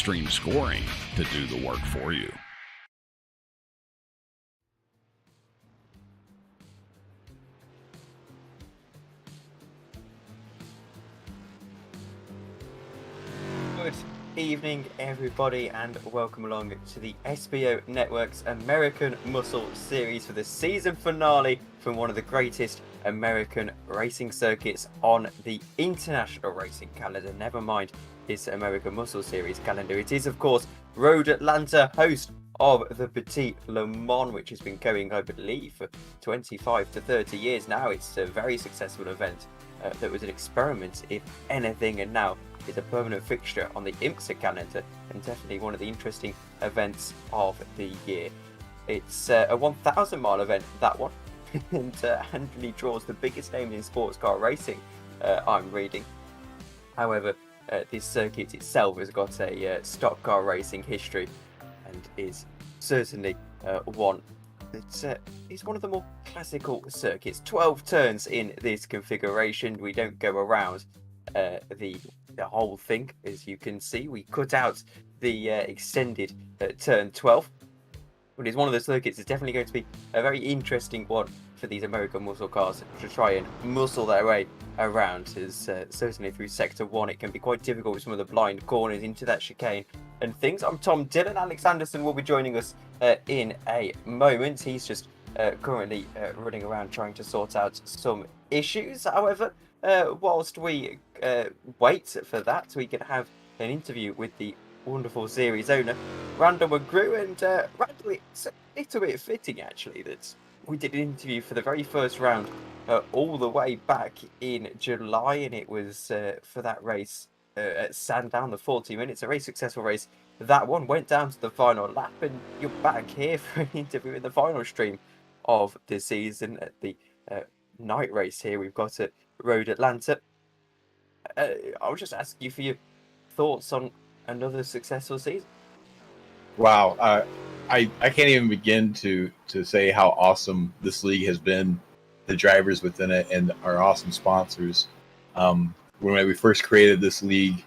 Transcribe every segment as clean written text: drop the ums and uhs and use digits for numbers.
Xtreme scoring to do the work for you. Good evening, everybody, and welcome along to the SBO Network's American Muscle Series for the season finale from one of the greatest American racing circuits on the international racing calendar. Never mind this American Muscle Series calendar. It is, of course, Road Atlanta, host of the Petit Le Mans, which has been going, I believe, for 25 to 30 years now. It's a very successful event that was an experiment, if anything, and now is a permanent fixture on the IMSA calendar, and definitely one of the interesting events of the year. It's a 1,000 mile event, that one, and handily draws the biggest names in sports car racing, I'm reading. However, this circuit itself has got a stock car racing history and is certainly one that is one of the more classical circuits. 12 turns in this configuration. We don't go around the whole thing, as you can see. We cut out the extended turn 12, but it's one of the circuits that's definitely going to be a very interesting one for these American muscle cars to try and muscle their way around, as certainly through sector 1 it can be quite difficult with some of the blind corners into that chicane and things. I'm Tom Dillon. Alex Andersen will be joining us in a moment. He's just currently running around trying to sort out some issues. However, whilst we wait for that, we can have an interview with the wonderful series owner, Randall McGrew. And Randall, it's a little bit fitting actually that we did an interview for the very first round all the way back in July, and it was for that race at Sandown, the 40 minutes, a very successful race. That one went down to the final lap, and you're back here for an interview in the final stream of the season at the night race here we've got at Road Atlanta. I'll just ask you for your thoughts on another successful season. Wow, I can't even begin to say how awesome this league has been, the drivers within it, and our awesome sponsors. When we first created this league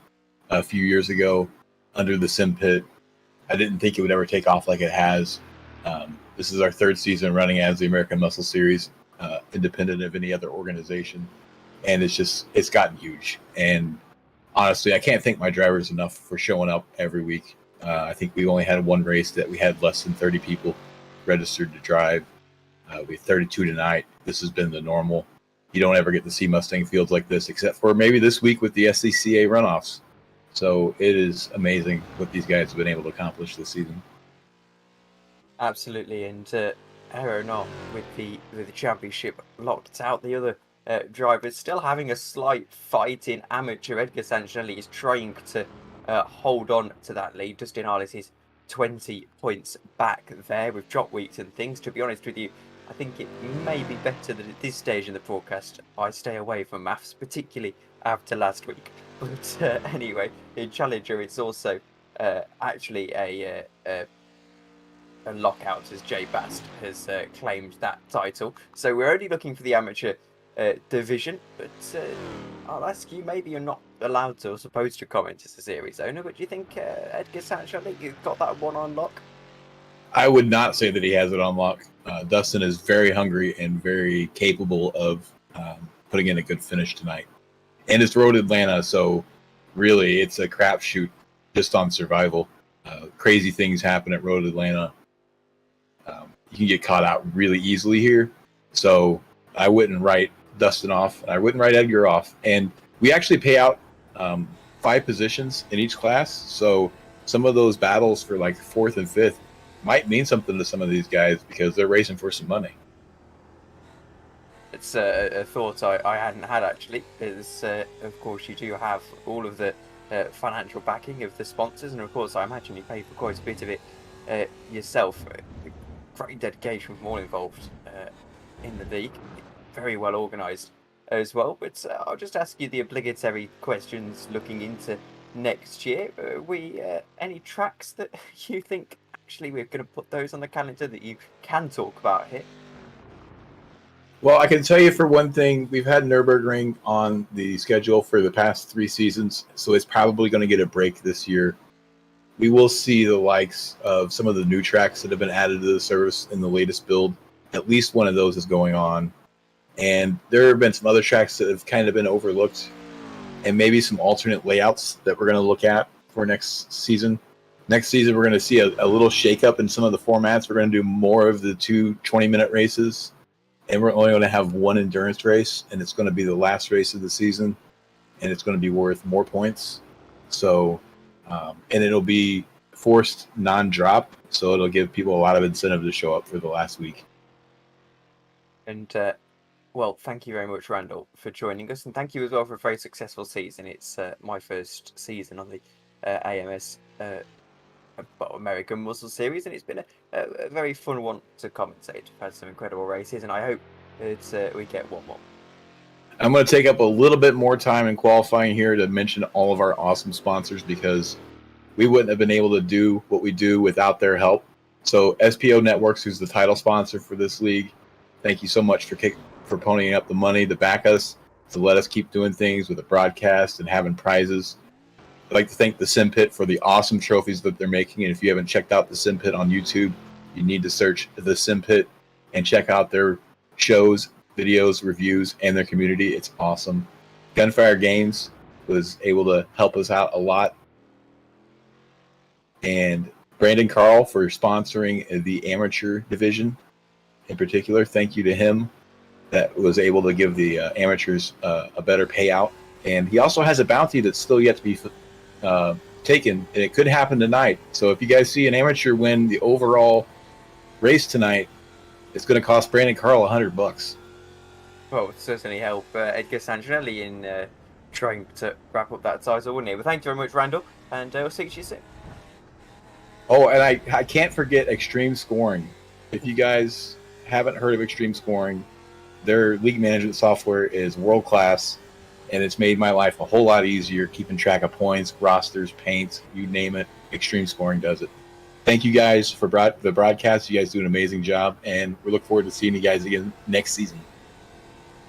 a few years ago under the Simpit I didn't think it would ever take off like it has. This is our third season running as the American Muscle Series, independent of any other organization. And it's gotten huge. And honestly, I can't thank my drivers enough for showing up every week. I think we only had one race that we had less than 30 people registered to drive. We had 32 tonight. This has been the normal. You don't ever get to see Mustang fields like this, except for maybe this week with the SCCA runoffs. So it is amazing what these guys have been able to accomplish this season. Absolutely, and error not, with the championship locked out, the other drivers still having a slight fight in amateur. Edgar Sanginelli is trying to hold on to that lead. Dustin Harless is 20 points back there with drop weeks and things. To be honest with you, I think it may be better that at this stage in the broadcast I stay away from maths, particularly after last week. But anyway, in Challenger it's also actually a lockout, as Jay Bast has claimed that title. So we're only looking for the amateur division, but I'll ask you, maybe you're not allowed to or supposed to comment as a series owner, but do you think Edgar Sanginelli got that one on lock? I would not say that he has it on lock. Dustin is very hungry and very capable of putting in a good finish tonight. And it's Road Atlanta, so really it's a crapshoot just on survival. Crazy things happen at Road Atlanta. You can get caught out really easily here. So I wouldn't write Dustin off. I wouldn't write Edgar off. And we actually pay out 5 positions in each class. So some of those battles for like 4th and 5th might mean something to some of these guys because they're racing for some money. It's a thought I hadn't had, actually. Is of course you do have all of the financial backing of the sponsors, and of course I imagine you pay for quite a bit of it yourself. Great dedication from all involved in the league. Very well organised as well. But I'll just ask you the obligatory questions looking into next year. Any tracks that you think actually we're going to put those on the calendar that you can talk about here? Well, I can tell you for one thing, we've had Nürburgring on the schedule for the past 3 seasons, so it's probably going to get a break this year. We will see the likes of some of the new tracks that have been added to the service in the latest build. At least one of those is going on. And there have been some other tracks that have kind of been overlooked, and maybe some alternate layouts that we're going to look at for next season. Next season, we're going to see a little shakeup in some of the formats. We're going to do more of the 2 20-minute races, and we're only going to have 1 endurance race, and it's going to be the last race of the season, and it's going to be worth more points. So, and it'll be forced non-drop, so it'll give people a lot of incentive to show up for the last week. And well, thank you very much, Randall, for joining us, and thank you as well for a very successful season. It's my first season on the AMS American Muscle Series, and it's been a very fun one to commentate. We've had some incredible races, and I hope that we get one more. I'm going to take up a little bit more time in qualifying here to mention all of our awesome sponsors, because we wouldn't have been able to do what we do without their help. So SPO Networks, who's the title sponsor for this league, thank you so much for ponying up the money to back us, to let us keep doing things with the broadcast and having prizes. I'd like to thank the Simpit for the awesome trophies that they're making. And if you haven't checked out the Simpit on YouTube, you need to search the Simpit and check out their shows, videos, reviews, and their community. It's awesome. Gunfire Games was able to help us out a lot. And Brandon Carl for sponsoring the amateur division in particular. Thank you to him. That was able to give the amateurs a better payout. And he also has a bounty that's still yet to be taken, and it could happen tonight. So if you guys see an amateur win the overall race tonight, it's going to cost Brandon Carl $100. Well, it certainly help Edgar Sanginelli in trying to wrap up that title, wouldn't it? But thank you very much, Randall, and we'll see you soon. Oh, and I can't forget Xtreme Scoring. If you guys haven't heard of Xtreme Scoring, their league management software is world-class, and it's made my life a whole lot easier keeping track of points, rosters, paints, you name it. Xtreme Scoring does it. Thank you guys for the broadcast. You guys do an amazing job, and we look forward to seeing you guys again next season.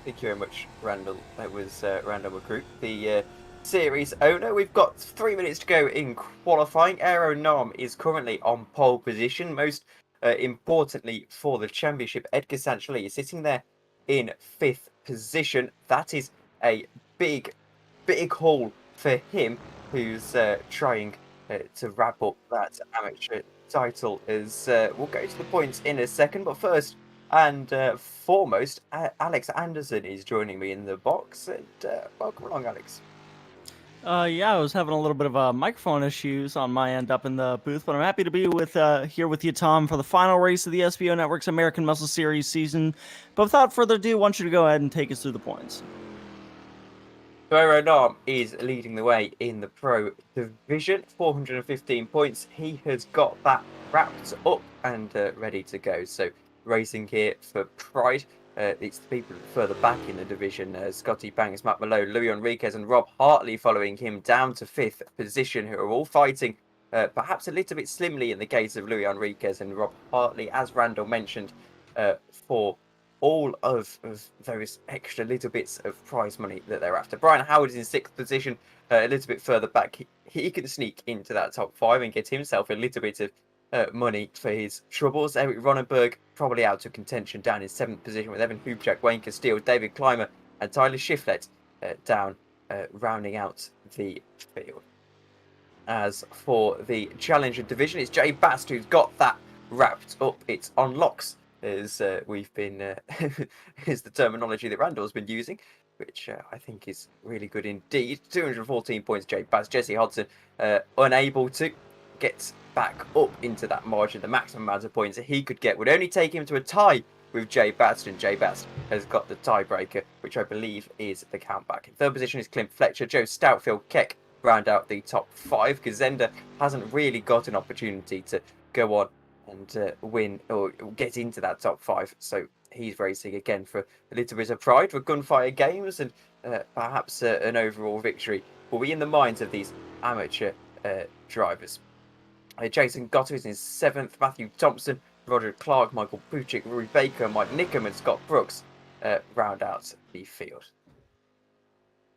Thank you very much, Randall. That was Randall McCrew, the Series owner. We've got 3 minutes to go in qualifying. Aero Nam is currently on pole position. Most importantly for the championship, Edgar Sancheli is sitting there in 5th position. That is a big haul for him, who's trying to wrap up that amateur title. As we'll go to the points in a second, but first and foremost, Alex Andersen is joining me in the box. And welcome along, Alex. Yeah, I was having a little bit of microphone issues on my end up in the booth, but I'm happy to be here with you, Tom, for the final race of the SBO Network's American Muscle Series season. But without further ado, I want you to go ahead and take us through the points. Aero Nam is leading the way in the Pro Division, 415 points. He has got that wrapped up and ready to go. So racing here for pride. It's the people further back in the division, Scotty Banks, Matt Malone, Louis Enriquez and Rob Hartley following him down to 5th position, who are all fighting perhaps a little bit slimly in the case of Louis Enriquez and Rob Hartley, as Randall mentioned, for all of those extra little bits of prize money that they're after. Brian Howard is in 6th position, a little bit further back. He can sneak into that top 5 and get himself a little bit of money for his troubles. Eric Ronenberg probably out of contention down in 7th position, with Evan Hubchak, Wayne Castile, David Clymer and Tyler Shiflett down rounding out the field. As for the Challenger division, it's Jay Bast who's got that wrapped up. It's on locks, as we've been is the terminology that Randall's been using, which I think is really good indeed. 214 points, Jay Bast. Jesse Hodson unable to get back up into that margin. The maximum amount of points that he could get would only take him to a tie with Jay Bast, and Jay Bast has got the tiebreaker, which I believe is the countback. In 3rd position is Clint Fletcher. Joe Stoutfield Keck round out the top 5. Gazenda hasn't really got an opportunity to go on and win or get into that top 5, so he's racing again for a little bit of pride for Gunfire Games, and perhaps an overall victory will be in the minds of these amateur drivers. Jason Gotter is in 7th. Matthew Thompson, Roger Clark, Michael Puchik, Rory Baker, Mike Nickham and Scott Brooks round out the field.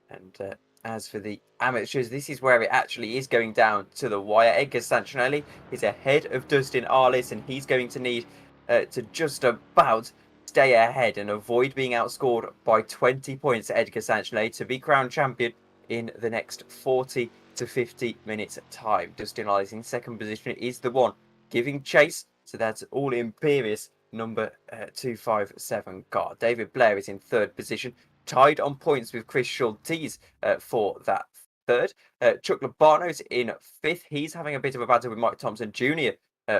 And as for the amateurs, this is where it actually is going down to the wire. Edgar Sancheli is ahead of Dustin Arliss, and he's going to need to just about stay ahead and avoid being outscored by 20 points, Edgar Sancheli, to be crowned champion in the next 40 to 50 minutes time. Dustin Arliss in 2nd position is the one giving chase, so that's all imperious number 257 car. David Blair is in 3rd position, tied on points with Chris Schultes for that 3rd. Chuck Lobano's in 5th. He's having a bit of a battle with Mike Thompson Jr.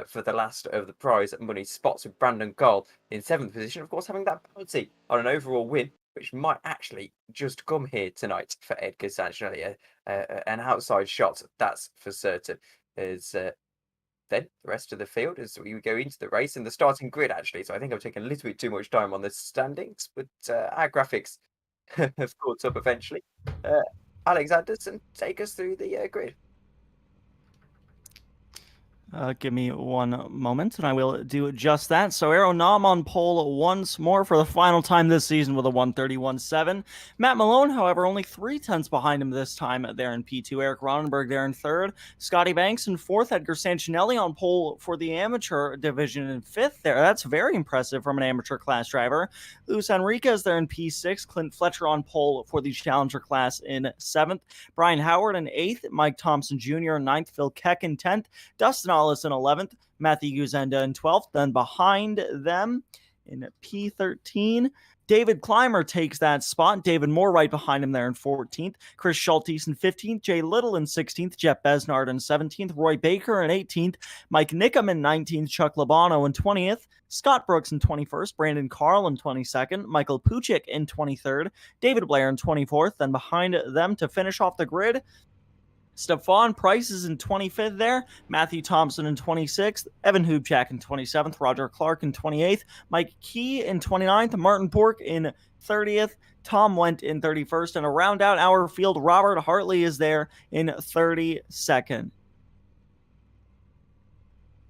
For the last of the prize money spots, with Brandon Carl in 7th position, of course having that bounty on an overall win, which might actually just come here tonight for Edgar Sancheli. An outside shot, that's for certain. As then the rest of the field as we go into the race and the starting grid, actually. So I think I've taken a little bit too much time on the standings, but our graphics have caught up eventually. Alex Andersen, take us through the grid. Give me one moment, and I will do just that. So Aero Nam on pole once more for the final time this season with a 131.7. Matt Malone, however, only 0.3 behind him this time there in P2. Eric Ronenberg there in 3rd. Scotty Banks in 4th. Edgar Sancheli on pole for the amateur division in 5th there. That's very impressive from an amateur class driver. Luis Enriquez there in P6. Clint Fletcher on pole for the challenger class in 7th. Brian Howard in 8th. Mike Thompson Jr. in 9th. Phil Keck in 10th. Dustin Arliss in 11th, Matthew Guzenda in 12th. Then behind them in P13, David Clymer takes that spot. David Moore right behind him there in 14th. Chris Schultes in 15th. Jay Little in 16th. Jeff Besnard in 17th. Roy Baker in 18th. Mike Nickham in 19th. Chuck Labano in 20th. Scott Brooks in 21st. Brandon Carl in 22nd. Michael Puchik in 23rd. David Blair in 24th. Then behind them to finish off the grid, Stephon Price is in 25th there. Matthew Thompson in 26th. Evan Hubchak in 27th. Roger Clark in 28th. Mike Key in 29th. Martin Bork in 30th. Tom Went in 31st. And to round out our field, Robert Hartley is there in 32nd.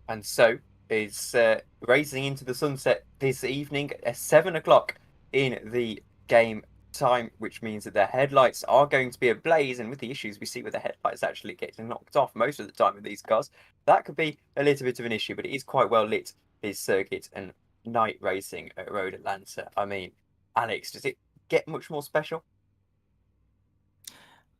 And so it's racing into the sunset this evening at 7 o'clock in the game time, which means that their headlights are going to be ablaze. And with the issues we see with the headlights actually getting knocked off most of the time with these cars, that could be a little bit of an issue. But it is quite well lit, this circuit, and night racing at Road Atlanta. I mean, Alex, does it get much more special?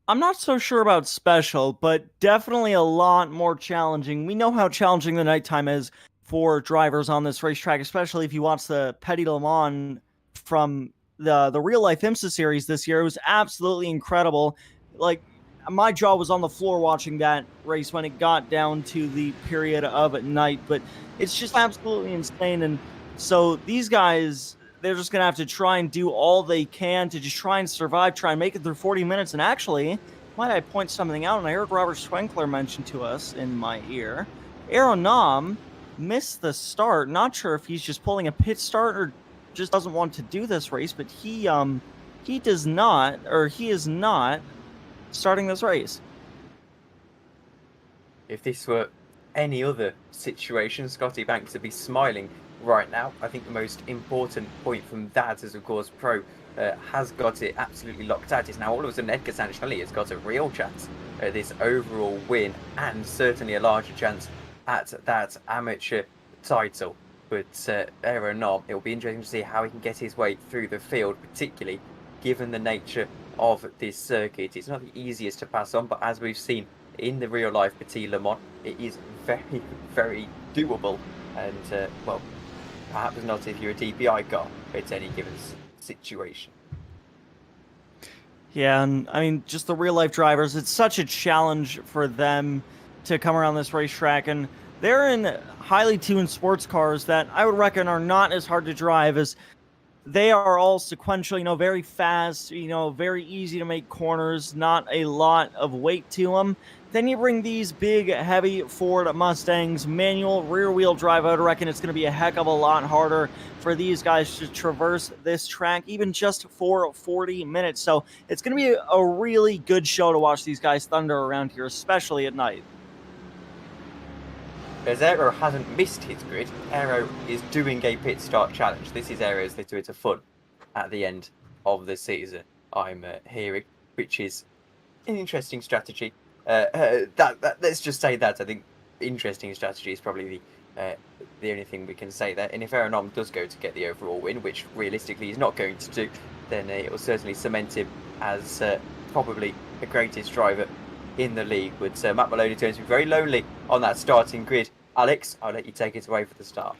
I'm not so sure about special, but definitely a lot more challenging. We know how challenging the nighttime is for drivers on this racetrack, especially if you watch the Petit Le Mans from the real life IMSA series this year. It was absolutely incredible. Like, my jaw was on the floor watching that race when it got down to the period of night, but it's just absolutely insane. And so these guys, they're just going to have to try and do all they can to just try and survive, try and make it through 40 minutes. And actually, might I point something out? And I heard Robert Schwenkler mention to us in my ear, Aeronam missed the start. Not sure if he's just pulling a pit start or just doesn't want to do this race, but he is not starting this race. If this were any other situation, Scotty Banks would be smiling right now. I think the most important point from that is, of course, Pro has got it absolutely locked out. Is now all of a sudden Edgar Sanchez has got a real chance at this overall win, and certainly a larger chance at that amateur title. But Aeronam, it will be interesting to see how he can get his way through the field, particularly given the nature of this circuit. It's not the easiest to pass on, but as we've seen in the real life Petit Le Mans, it is very, very doable. And, well, perhaps not if you're a DPI car at any given situation. Yeah, and I mean, just the real life drivers, it's such a challenge for them to come around this racetrack, and they're in highly tuned sports cars that I would reckon are not as hard to drive, as they are all sequential, very fast, very easy to make corners, not a lot of weight to them. Then you bring these big, heavy Ford Mustangs, manual, rear-wheel drive. I would reckon it's going to be a heck of a lot harder for these guys to traverse this track, even just for 40 minutes. So it's going to be a really good show to watch these guys thunder around here, especially at night. As Aero hasn't missed his grid, Aero is doing a pit start challenge. This is Aero's little bit of fun at the end of the season, I'm hearing, which is an interesting strategy. Let's just say that. I think interesting strategy is probably the only thing we can say there. And if Aeronam does go to get the overall win, which realistically he's not going to do, then it will certainly cement him as probably the greatest driver in the league. But Matt Maloney turns to be very lonely on that starting grid. Alex, I'll let you take it away for the start.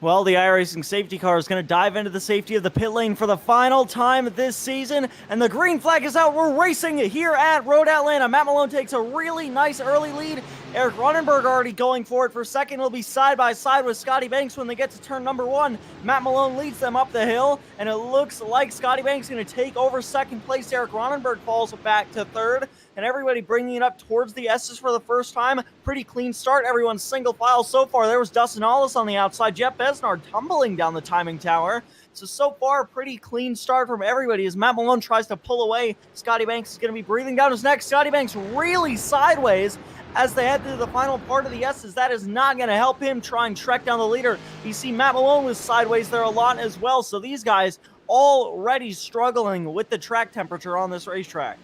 Well, the iRacing safety car is going to dive into the safety of the pit lane for the final time this season, and the green flag is out. We're racing here at Road Atlanta. Matt Malone takes a really nice early lead. Eric Ronenberg already going for it for second. He'll be side by side with Scotty Banks when they get to turn number one. Matt Malone leads them up the hill, and it looks like Scotty Banks is going to take over second place. Eric Ronenberg falls back to third, and everybody bringing it up towards the S's for the first time. Pretty clean start. Everyone's single file so far. There was Dustin Hollis on the outside. Jeff Besnard tumbling down the timing tower. So far, pretty clean start from everybody as Matt Malone tries to pull away. Scotty Banks is going to be breathing down his neck. Scotty Banks really sideways as they head through the final part of the S's. That is not going to help him try and trek down the leader. You see Matt Malone was sideways there a lot as well. So these guys already struggling with the track temperature on this racetrack.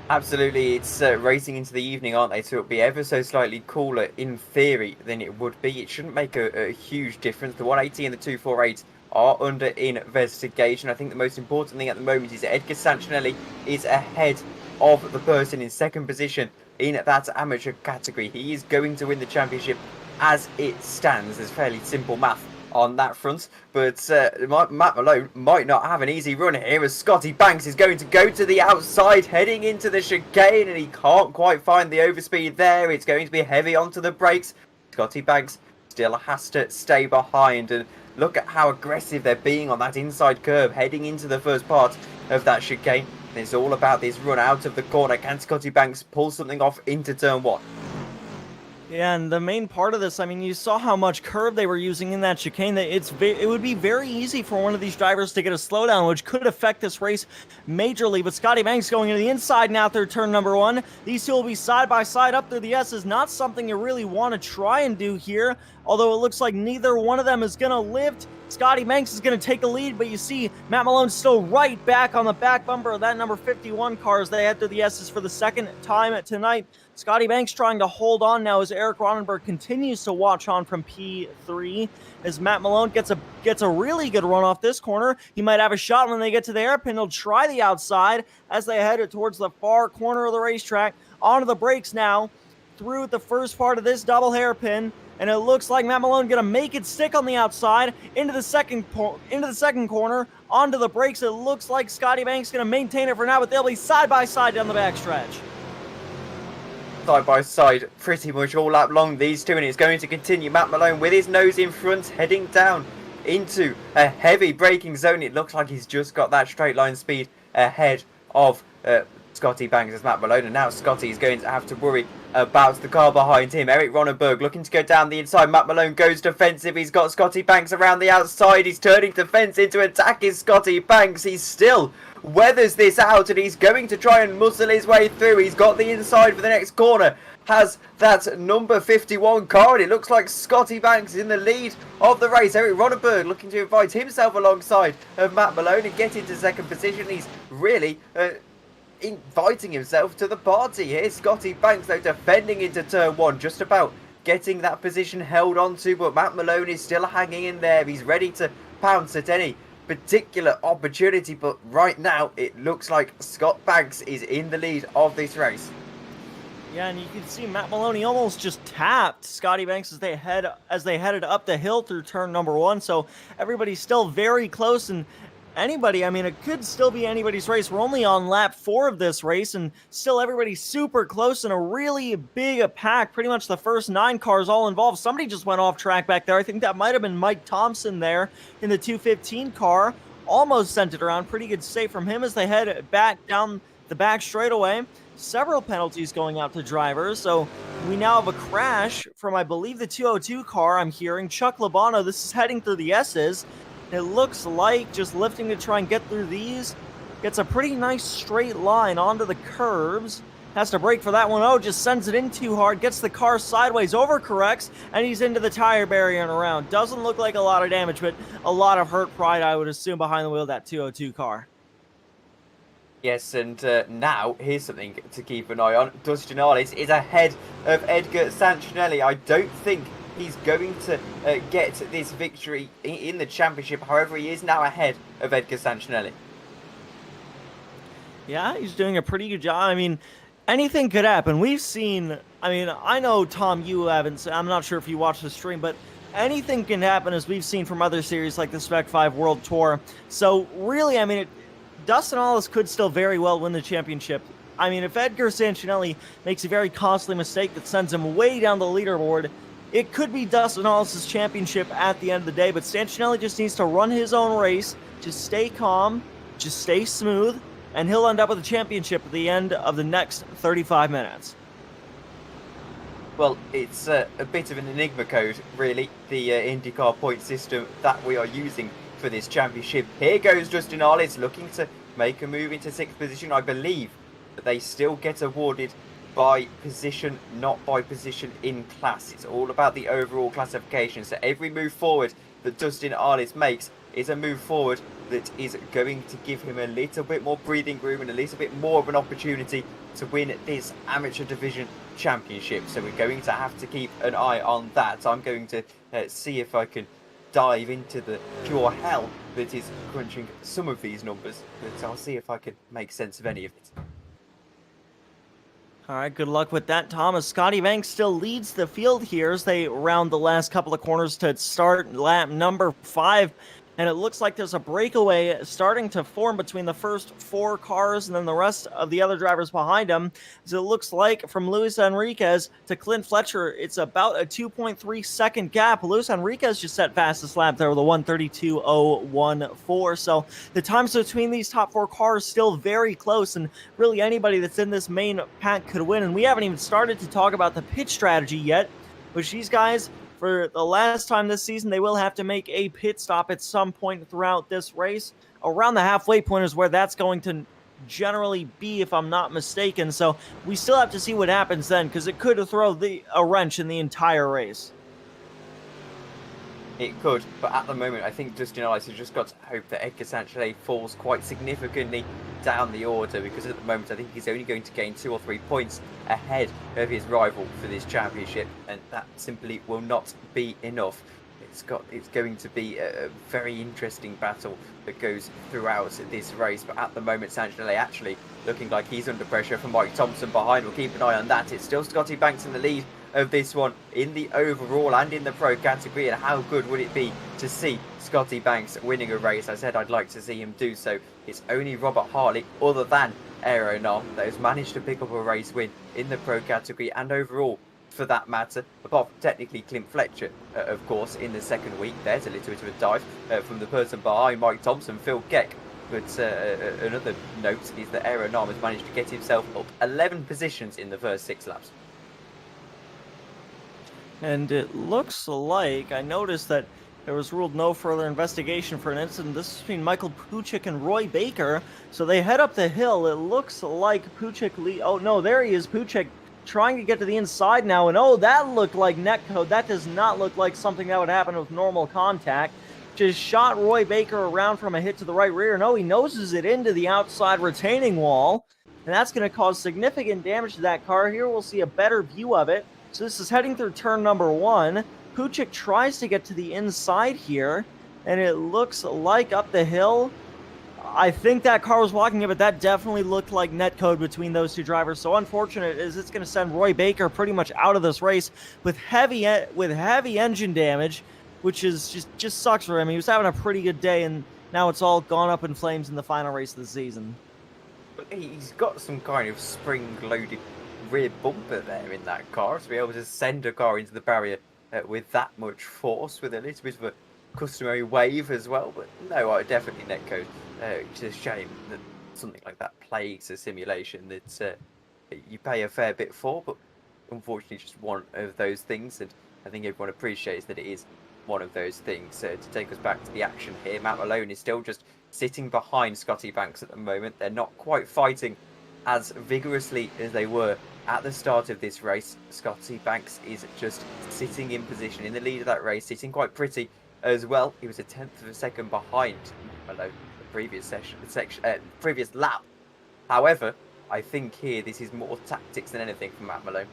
Absolutely, it's racing into the evening, aren't they? So it'll be ever so slightly cooler in theory than it would be. It shouldn't make a huge difference. The 180 and the 248 are under investigation. I think the most important thing at the moment is that Edgar Sanchez is ahead of the person in second position in that amateur category. He is going to win the championship as it stands. There's fairly simple math on that front, but Matt Malone might not have an easy run here as Scotty Banks is going to go to the outside heading into the chicane, and he can't quite find the overspeed there. It's going to be heavy onto the brakes. Scotty Banks still has to stay behind, and look at how aggressive they're being on that inside curve heading into the first part of that chicane. It's all about this run out of the corner. Can Scotty Banks pull something off into turn one? Yeah, and the main part of this, I mean, you saw how much curve they were using in that chicane. That it would be very easy for one of these drivers to get a slowdown, which could affect this race majorly. But Scotty Banks going to the inside now through turn number 1. These two will be side by side up through the S's. Not something you really want to try and do here, although it looks like neither one of them is going to lift. Scotty Banks is going to take the lead, but you see Matt Malone still right back on the back bumper of that number 51 car as they head through the S's for the second time tonight. Scotty Banks trying to hold on now as Eric Ronenberg continues to watch on from P3 as Matt Malone gets a really good run off this corner. He might have a shot when they get to the hairpin. He'll try the outside as they head towards the far corner of the racetrack. Onto the brakes now through the first part of this double hairpin. And it looks like Matt Malone going to make it stick on the outside into the second corner, onto the brakes. It looks like Scotty Banks going to maintain it for now, but they'll be side by side down the backstretch. Side by side, pretty much all lap long, these two, and it's going to continue. Matt Malone with his nose in front, heading down into a heavy braking zone. It looks like he's just got that straight line speed ahead of Scotty Banks as Matt Malone, and now Scotty is going to have to worry about the car behind him. Eric Ronenberg looking to go down the inside. Matt Malone goes defensive. He's got Scotty Banks around the outside. He's turning defense into attack. Is Scotty Banks. He still weathers this out, and he's going to try and muscle his way through. He's got the inside for the next corner. Has that number 51 car, and it looks like Scotty Banks in the lead of the race. Eric Ronenberg looking to invite himself alongside of Matt Malone and get into second position. He's really inviting himself to the party here. Scotty Banks though defending into turn 1, just about getting that position held onto, but Matt Malone is still hanging in there. He's ready to pounce at any particular opportunity, but right now it looks like Scott Banks is in the lead of this race. Yeah, and you can see Matt Maloney almost just tapped Scotty Banks as they headed up the hill through turn number 1. So everybody's still very close, and anybody, I mean, it could still be anybody's race. We're only on lap 4 of this race, and still everybody's super close in a really big pack. Pretty much the first 9 cars all involved. Somebody just went off track back there. I think that might have been Mike Thompson there in the 215 car. Almost sent it around. Pretty good save from him as they head back down the back straightaway. Several penalties going out to drivers. So we now have a crash from, I believe, the 202 car. I'm hearing Chuck Labano. This is heading through the S's. It looks like just lifting to try and get through these. Gets a pretty nice straight line onto the curbs. Has to brake for that one. Oh, just sends it in too hard. Gets the car sideways, overcorrects, and he's into the tire barrier and around. Doesn't look like a lot of damage, but a lot of hurt pride, I would assume, behind the wheel of that 202 car. Yes, and now, here's something to keep an eye on. Dustin Arliss is ahead of Edgar Sancinelli. I don't think he's going to get this victory in the championship. However, he is now ahead of Edgar Sancinelli. Yeah, he's doing a pretty good job. I mean, anything could happen. We've seen, I mean, I know, Tom, you haven't, I'm not sure if you watched the stream, but anything can happen, as we've seen from other series like the Spec 5 World Tour. So really, I mean, Dustin Arliss could still very well win the championship. I mean, if Edgar Sancinelli makes a very costly mistake that sends him way down the leaderboard, it could be Dustin Arliss' championship at the end of the day, but Sancinelli just needs to run his own race, just stay calm, just stay smooth, and he'll end up with a championship at the end of the next 35 minutes. Well, it's a bit of an enigma code, really, the IndyCar point system that we are using for this championship. Here goes Dustin Arliss looking to make a move into 6th position. I believe that they still get awarded by position, not by position in class. It's all about the overall classification. So every move forward that Dustin Arliss makes is a move forward that is going to give him a little bit more breathing room and a little bit more of an opportunity to win this amateur division championship. So we're going to have to keep an eye on that. I'm going to see if I can dive into the pure hell that is crunching some of these numbers, but I'll see if I can make sense of any of it. All right, good luck with that, Thomas. Scotty Banks still leads the field here as they round the last couple of corners to start lap number 5. And it looks like there's a breakaway starting to form between the first 4 cars and then the rest of the other drivers behind them. As it looks like from Luis Enriquez to Clint Fletcher, it's about a 2.3 second gap. Luis Enriquez just set fastest lap there with a 1:32.014. So the times between these top 4 cars still very close, and really anybody that's in this main pack could win. And we haven't even started to talk about the pit strategy yet. which these guys, for the last time this season, they will have to make a pit stop at some point throughout this race. Around the halfway point is where that's going to generally be, if I'm not mistaken. So we still have to see what happens then, because it could throw a wrench in the entire race. It could, but at the moment, I think Justin Ellis has just got to hope that Edgar Sanchez falls quite significantly down the order, because at the moment, I think he's only going to gain 2 or 3 points ahead of his rival for this championship, and that simply will not be enough. It's going to be a very interesting battle that goes throughout this race, but at the moment, Sanchez actually looking like he's under pressure from Mike Thompson behind. We'll keep an eye on that. It's still Scotty Banks in the lead of this one in the overall and in the pro category, and how good would it be to see Scotty Banks winning a race? I said I'd like to see him do so. It's only Robert Hartley, other than Aeronom, that has managed to pick up a race win in the pro category and overall, for that matter, apart from technically Clint Fletcher, of course, in the second week. There's a little bit of a dive from the person behind Mike Thompson, Phil Keck. But another note is that Aeronom has managed to get himself up 11 positions in the first 6 laps. And it looks like, I noticed that there was ruled no further investigation for an incident. This is between Michael Puchik and Roy Baker. So they head up the hill. It looks like Puchik oh no, there he is, Puchik trying to get to the inside now. And oh, that looked like netcode. That does not look like something that would happen with normal contact. Just shot Roy Baker around from a hit to the right rear. No, he noses it into the outside retaining wall. And that's going to cause significant damage to that car. Here we'll see a better view of it. So this is heading through turn number 1. Puchik tries to get to the inside here, and it looks like up the hill. I think that car was blocking it, but that definitely looked like netcode between those two drivers. So unfortunate is it's going to send Roy Baker pretty much out of this race with heavy engine damage, which is just sucks for him. He was having a pretty good day, and now it's all gone up in flames in the final race of the season. But he's got some kind of spring-loaded rear bumper there in that car to be able to send a car into the barrier with that much force, with a little bit of a customary wave as well. But no, I definitely netcode. It's a shame that something like that plagues a simulation that you pay a fair bit for, but unfortunately just one of those things, and I think everyone appreciates that it is one of those things. To take us back to the action here, Matt Malone is still just sitting behind Scotty Banks at the moment. They're not quite fighting as vigorously as they were at the start of this race. Scotty Banks is just sitting in position in the lead of that race, sitting quite pretty as well. He was a 10th of a second behind Malone the previous lap. However, I think here this is more tactics than anything from Matt Malone.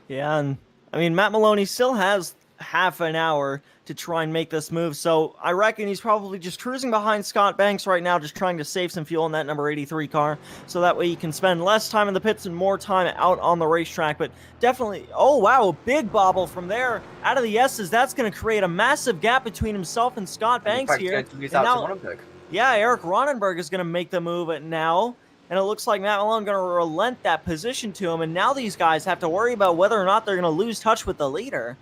Yeah, and I mean, Matt Maloney still has half an hour to try and make this move, so I reckon he's probably just cruising behind Scott Banks right now, just trying to save some fuel in that number 83 car, so that way he can spend less time in the pits and more time out on the racetrack. But definitely, oh wow, big bobble from there out of the S's. That's going to create a massive gap between himself and Scott Banks here. Yeah, Eric Ronenberg is going to make the move now, and it looks like Matt Malone going to relent that position to him, and now these guys have to worry about whether or not they're going to lose touch with the leader.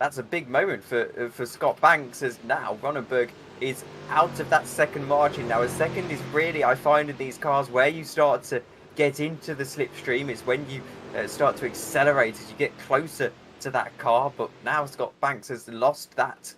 That's a big moment for Scott Banks, as now Ronenberg is out of that second margin. Now, a second is really, I find in these cars, where you start to get into the slipstream. It's when you start to accelerate as you get closer to that car. But now Scott Banks has lost that,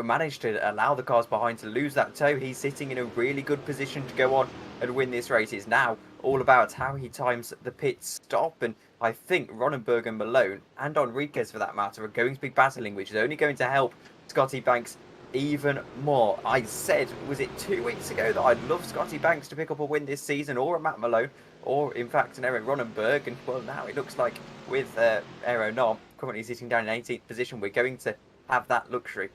managed to allow the cars behind to lose that toe. He's sitting in a really good position to go on and win this race. It's now all about how he times the pit stop, and I think Ronenberg and Malone, and Enriquez for that matter, are going to be battling, which is only going to help Scotty Banks even more. I said, was it 2 weeks ago, that I'd love Scotty Banks to pick up a win this season, or a Matt Malone, or in fact an Eric Ronenberg, and well, now it looks like with Aero Nom currently sitting down in 18th position, we're going to have that luxury.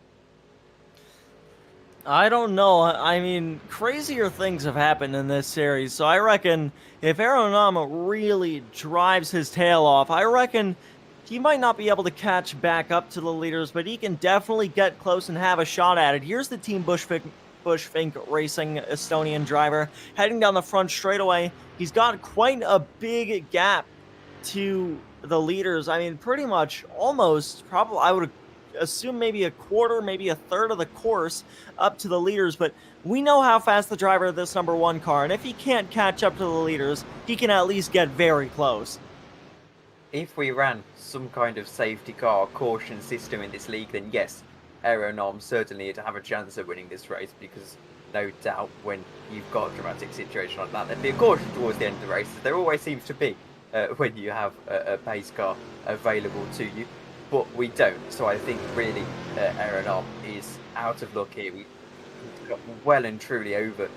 I don't know. I mean, crazier things have happened in this series, so I reckon if Aeronama really drives his tail off, I reckon he might not be able to catch back up to the leaders, but he can definitely get close and have a shot at it. Here's the Team Bushfink Racing Estonian driver heading down the front straightaway. He's got quite a big gap to the leaders. I mean, pretty much almost, probably, I would assume maybe a quarter, maybe a third of the course up to the leaders, but we know how fast the driver of this number 1 car, and if he can't catch up to the leaders, he can at least get very close. if we ran some kind of safety car caution system in this league, then yes, Aeronom certainly to have a chance of winning this race, because no doubt when you've got a dramatic situation like that, there'd be a caution towards the end of the race, as there always seems to be when you have a pace car available to you. But we don't, so I think really Aeronom is out of luck here. We've got well and truly over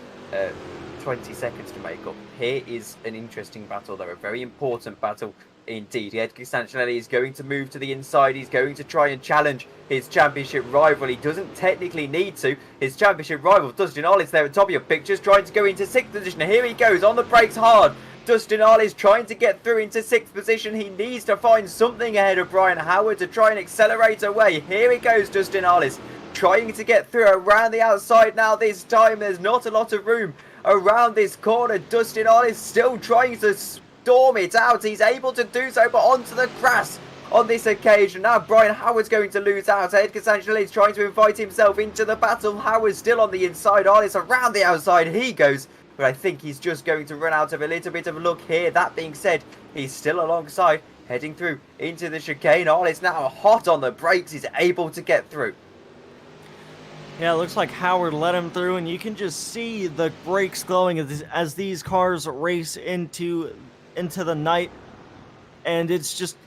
20 seconds to make up. Here is an interesting battle, though, a very important battle indeed. Edgar Sancinelli is going to move to the inside. He's going to try and challenge his championship rival. He doesn't technically need to. His championship rival, Dustin Arliss, there at top of your pictures, trying to go into 6th position. Here he goes, on the brakes hard. Dustin Arliss trying to get through into 6th position. He needs to find something ahead of Brian Howard to try and accelerate away. Here he goes, Dustin Arliss, trying to get through around the outside now. This time there's not a lot of room around this corner. Dustin Arliss still trying to storm it out. He's able to do so, but onto the grass on this occasion. Now Brian Howard's going to lose out. Edgar Sancinelli is trying to invite himself into the battle. Howard still on the inside. Arliss around the outside. He goes. But I think he's just going to run out of a little bit of luck here. That being said, he's still alongside, heading through into the chicane. Arliss now hot on the brakes. He's able to get through. Yeah, it looks like Howard let him through, and you can just see the brakes glowing as these cars race into the night. And it's just,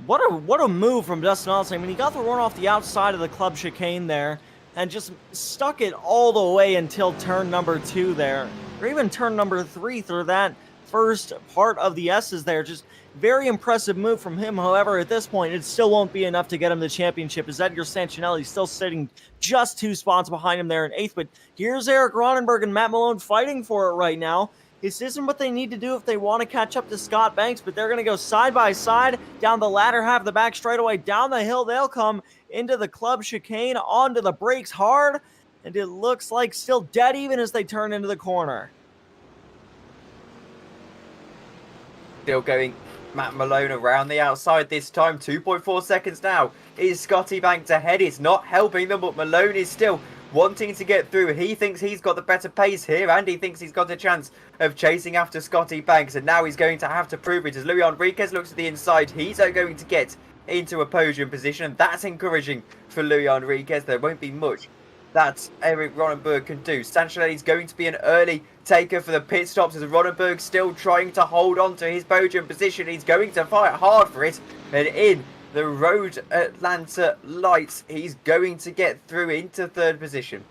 what a move from Dustin Arliss. I mean, he got the run off the outside of the club chicane there, and just stuck it all the way until turn number 2 there, or even turn number 3 through that first part of the S's there. Just very impressive move from him. However, at this point, it still won't be enough to get him the championship, as Edgar Sancinelli still sitting just 2 spots behind him there in 8th. But here's Eric Ronenberg and Matt Malone fighting for it right now. This isn't what they need to do if they want to catch up to Scott Banks, but they're going to go side by side down the latter half of the back straightaway. Down the hill they'll come into the club chicane, onto the brakes hard, and it looks like still dead even as they turn into the corner. Still going, Matt Malone around the outside this time. 2.4 seconds now. Is Scotty Banks ahead? It's not helping them, but Malone is still wanting to get through. He thinks he's got the better pace here, and he thinks he's got a chance of chasing after Scotty Banks, and now he's going to have to prove it as Luis Enriquez looks to the inside. He's going to get into a podium position, and that's encouraging for Luis Enriquez. There won't be much that Eric Ronenberg can do. Sancinelli's going to be an early taker for the pit stops, as Ronenberg still trying to hold on to his podium position. He's going to fight hard for it, and in the Road Atlanta lights, he's going to get through into 3rd position.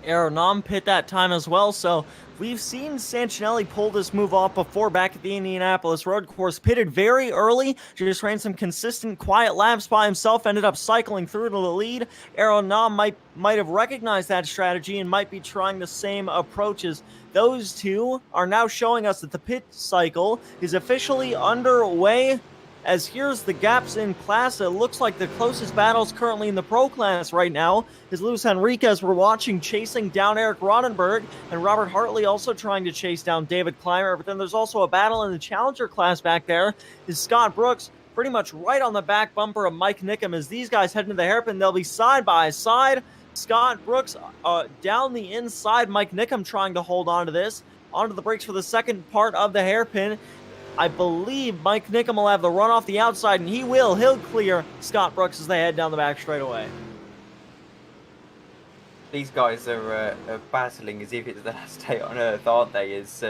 Aeronom pit that time as well, so we've seen Sancinelli pull this move off before back at the Indianapolis road course. Pitted very early, just ran some consistent quiet laps by himself, ended up cycling through to the lead. Aeronom might have recognized that strategy and might be trying the same approaches. Those two are now showing us that the pit cycle is officially underway, as here's the gaps in class. It looks like the closest battles currently in the pro class right now is Luis Enriquez, we're watching, chasing down Eric Ronenberg, and Robert Hartley also trying to chase down David Clymer. But then there's also a battle in the challenger class back there. Is Scott Brooks pretty much right on the back bumper of Mike Nickham. As these guys head into the hairpin, they'll be side by side. Scott Brooks down the inside. Mike Nickham trying to hold on to this. Onto the brakes for the second part of the hairpin. I believe Mike Nickham will have the run off the outside, and he'll clear Scott Brooks as they head down the back straightaway. These guys are battling as if it's the last day on Earth, aren't they? As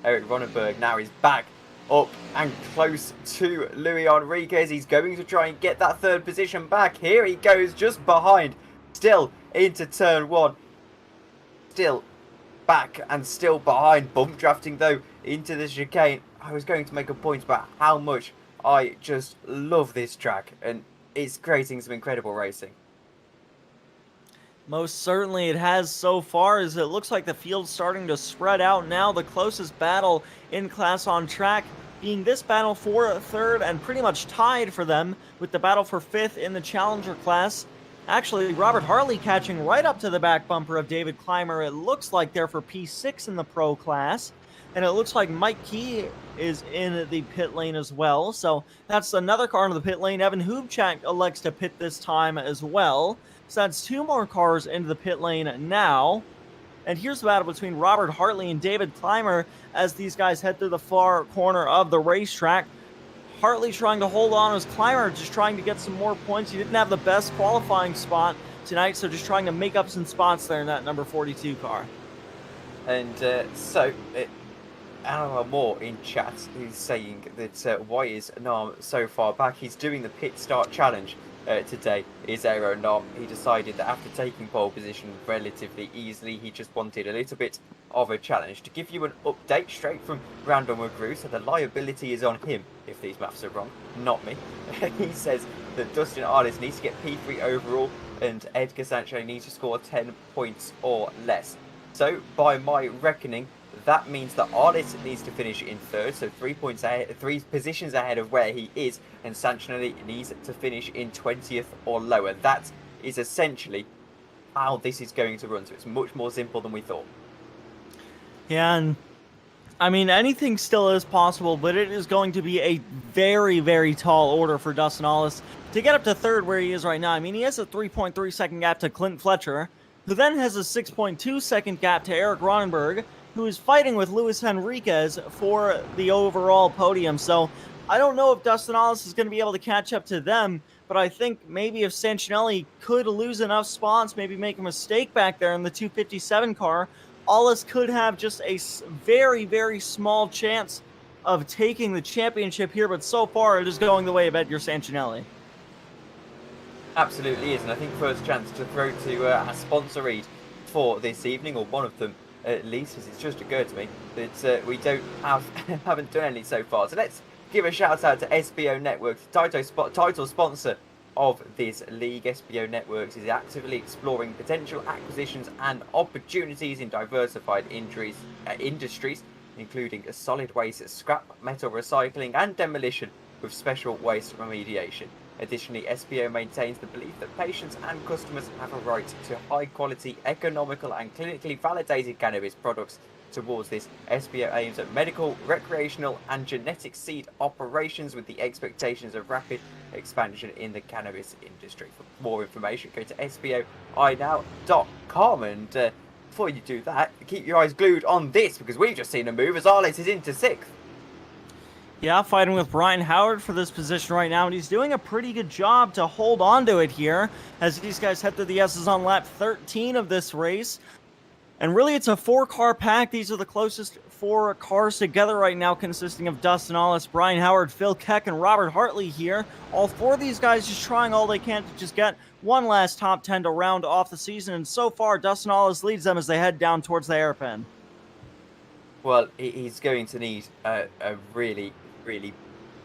Eric Ronenberg now is back up and close to Luis Enriquez. He's going to try and get that 3rd position back. Here he goes, just behind, still into turn 1. Still back and still behind. Bump drafting, though, into the chicane. I was going to make a point about how much I just love this track, and it's creating some incredible racing. Most certainly it has so far, as it looks like the field's starting to spread out now. The closest battle in class on track being this battle for 3rd, and pretty much tied for them with the battle for 5th in the challenger class. Actually, Robert Hartley catching right up to the back bumper of David Clymer. It looks like they're for P6 in the pro class. And it looks like Mike Key is in the pit lane as well. So that's another car in the pit lane. Evan Hubchak elects to pit this time as well. So that's 2 more cars into the pit lane now. And here's the battle between Robert Hartley and David Clymer as these guys head through the far corner of the racetrack. Hartley trying to hold on as Clymer, just trying to get some more points. He didn't have the best qualifying spot tonight, so just trying to make up some spots there in that number 42 car. And Alan Moore in chat is saying that why is Nam so far back? He's doing the pit start challenge today, is Aero Nam. He decided that after taking pole position relatively easily, he just wanted a little bit of a challenge. To give you an update straight from Randall McGrew, so the liability is on him if these maths are wrong, not me. He says that Dustin Arliss needs to get P3 overall and Edgar Sancho needs to score 10 points or less. So by my reckoning, that means that Arliss needs to finish in third, so 3 points ahead, 3 positions ahead of where he is, and Sancho needs to finish in 20th or lower. That is essentially how this is going to run, so it's much more simple than we thought. Yeah, and I mean, anything still is possible, but it is going to be a very, very tall order for Dustin Arliss to get up to third where he is right now. I mean, he has a 3.3 second gap to Clint Fletcher, who then has a 6.2 second gap to Eric Ronenberg, who is fighting with Luis Henriquez for the overall podium. So I don't know if Dustin Arliss is going to be able to catch up to them, but I think maybe if Sancinelli could lose enough spots, maybe make a mistake back there in the 257 car, Arliss could have just a very, very small chance of taking the championship here, but so far it is going the way of Edgar Sancinelli. Absolutely is, and I think first chance to throw to our sponsor read for this evening, or one of them at least, as it's just occurred to me that we haven't done any so far. So let's give a shout out to SBO Networks, title sponsor of this league. SBO Networks is actively exploring potential acquisitions and opportunities in diversified industries, including solid waste, scrap metal recycling and demolition with special waste remediation. Additionally, SBO maintains the belief that patients and customers have a right to high quality, economical and clinically validated cannabis products. Towards this, SBO aims at medical, recreational and genetic seed operations with the expectations of rapid expansion in the cannabis industry. For more information, go to sboinow.com, and before you do that, keep your eyes glued on this, because we've just seen a move as Arliss is into 6th. Yeah, fighting with Brian Howard for this position right now, and he's doing a pretty good job to hold on to it here as these guys head through the S's on lap 13 of this race. And really, it's a 4-car pack. These are the closest 4 cars together right now, consisting of Dustin Arliss, Brian Howard, Phil Keck, and Robert Hartley here. All 4 of these guys just trying all they can to just get one last top 10 to round off the season. And so far, Dustin Arliss leads them as they head down towards the hairpin. Well, he's going to need a really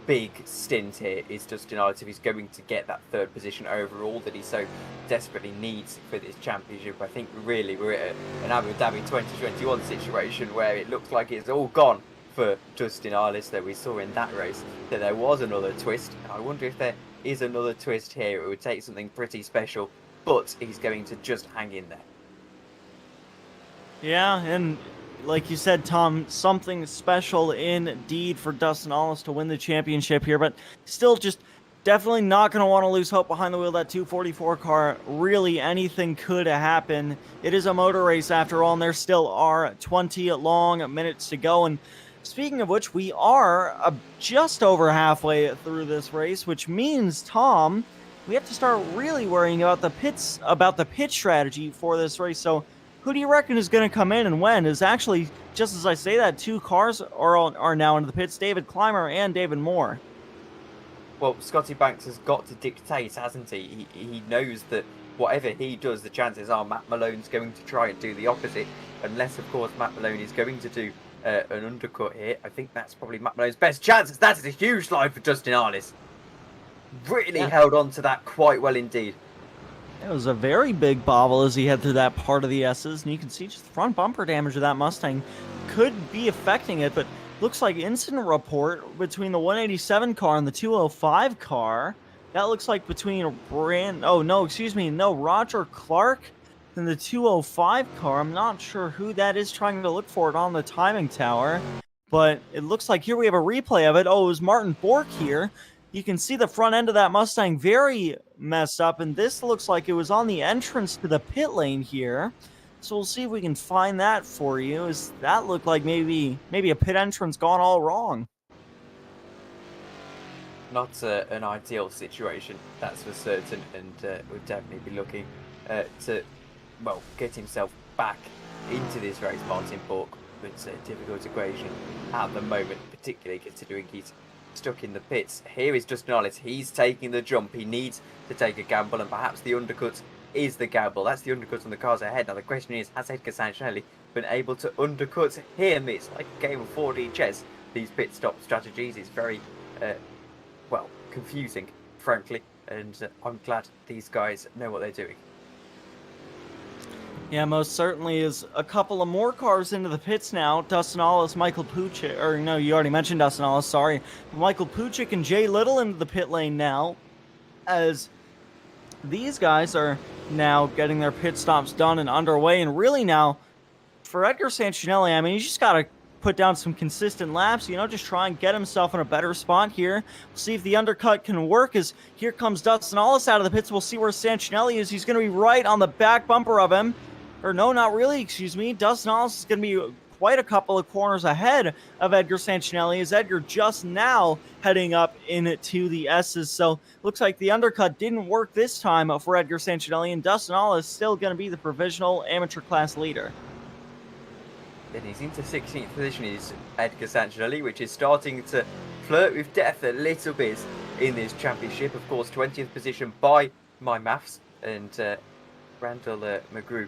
big stint here, is Dustin Arliss, if he's going to get that 3rd position overall that he so desperately needs for this championship. I think really we're at an Abu Dhabi 2021 situation where it looks like it's all gone for Dustin Arliss, that we saw in that race that there was another twist. I wonder if there is another twist here. It would take something pretty special, but he's going to just hang in there. Yeah, and like you said, Tom, something special indeed for Dustin Arliss to win the championship here, but still just definitely not going to want to lose hope behind the wheel of that 244 car. Really, anything could happen. It is a motor race after all, and there still are 20 long minutes to go. And speaking of which, we are just over halfway through this race, which means, Tom, we have to start really worrying about the pit strategy for this race. So who do you reckon is going to come in and when? Is actually, just as I say that, 2 cars are now into the pits, David Clymer and David Moore. Well, Scotty Banks has got to dictate, hasn't he? He knows that whatever he does, the chances are Matt Malone's going to try and do the opposite, unless, of course, Matt Malone is going to do an undercut here. I think that's probably Matt Malone's best chance, as that is a huge line for Dustin Arliss. Really held on to that quite well indeed. It was a very big bobble as he head through that part of the S's, and you can see just the front bumper damage of that Mustang could be affecting it, but looks like incident report between the 187 car and the 205 car. That looks like between Roger Clark and the 205 car. I'm not sure who that is trying to look for it on the timing tower, but it looks like here we have a replay of it. Oh, it was Martin Bork here. You can see the front end of that Mustang very messed up, and this looks like it was on the entrance to the pit lane here. So we'll see if we can find that for you. Does that look like maybe a pit entrance gone all wrong? not an ideal situation, that's for certain, and would definitely be looking to, well, get himself back into this race. Martin Bork, it's a difficult equation at the moment, particularly considering he's stuck in the pits. Here is Justin Arliss. He's taking the jump. He needs to take a gamble, and perhaps the undercut is the gamble. That's the undercut on the cars ahead. Now the question is, has Edgar Sancinelli been able to undercut him? It's like a game of 4D chess. These pit stop strategies is very, well, confusing, frankly, and I'm glad these guys know what they're doing. Yeah, most certainly is. A couple of more cars into the pits now. Dustin Allis, Michael Puchik, or no, you already mentioned Dustin Allis, sorry. Michael Puchik and Jay Little into the pit lane now, as these guys are now getting their pit stops done and underway. And really now, for Edgar Sancinelli, I mean, he's just got to put down some consistent laps, you know, just try and get himself in a better spot here. We'll see if the undercut can work, as here comes Dustin Allis out of the pits. We'll see where Sancinelli is. He's going to be right on the back bumper of him. Or no, not really, excuse me. Dustin Allis is going to be quite a couple of corners ahead of Edgar Sancinelli, as Edgar just now heading up into the S's. So looks like the undercut didn't work this time for Edgar Sancinelli, and Dustin Allis is still going to be the provisional amateur class leader. Then he's into 16th position is Edgar Sancinelli, which is starting to flirt with death a little bit in this championship. Of course, 20th position by my maths, and Randall McGrew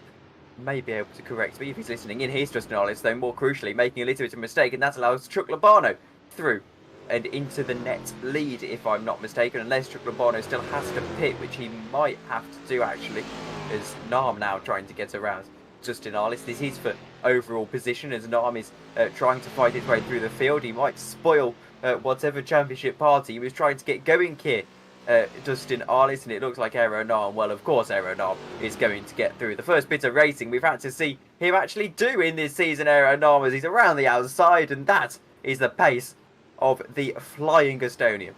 may be able to correct me if he's listening in. Here's Justin Arliss, though, more crucially, making a little bit of a mistake, and that allows Chuck Lobano through and into the net lead, if I'm not mistaken, unless Chuck Lobano still has to pit, which he might have to do, actually, as Nam now trying to get around Justin Arliss. This is for overall position, as Nam is trying to fight his way through the field. He might spoil whatever championship party he was trying to get going here, Justin Arliss, and it looks like Aero Nam, well, of course Aero Nam is going to get through. The first bit of racing we've had to see him actually do in this season, Aero Nam, as he's around the outside, and that is the pace of the Flying Estonian.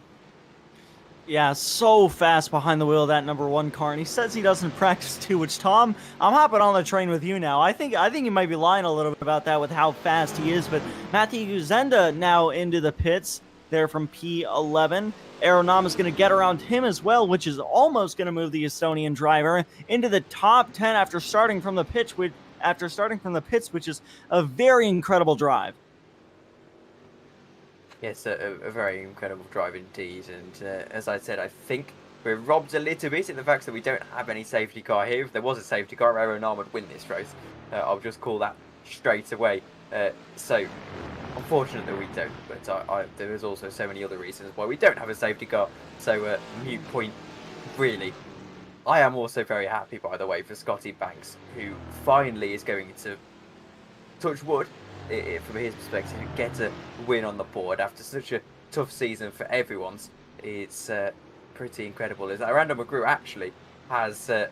Yeah, so fast behind the wheel of that number one car, and he says he doesn't practice too, which, Tom, I'm hopping on the train with you now. I think you might be lying a little bit about that with how fast he is, but Matthew Zenda now into the pits there from P11. Aero Nam is going to get around him as well, which is almost going to move the Estonian driver into the top 10 after starting from the pits, which is a very incredible drive. Yes, a very incredible drive indeed, and as I said, I think we're robbed a little bit in the fact that we don't have any safety car here. If there was a safety car, Aero Nam would win this race. I'll just call that straight away. So, unfortunately we don't, but there is also so many other reasons why we don't have a safety car, so mute point, really. I am also very happy, by the way, for Scotty Banks, who finally is going to touch wood, from his perspective, get a win on the board after such a tough season for everyone's. It's pretty incredible. Is that Randall McGrew actually has a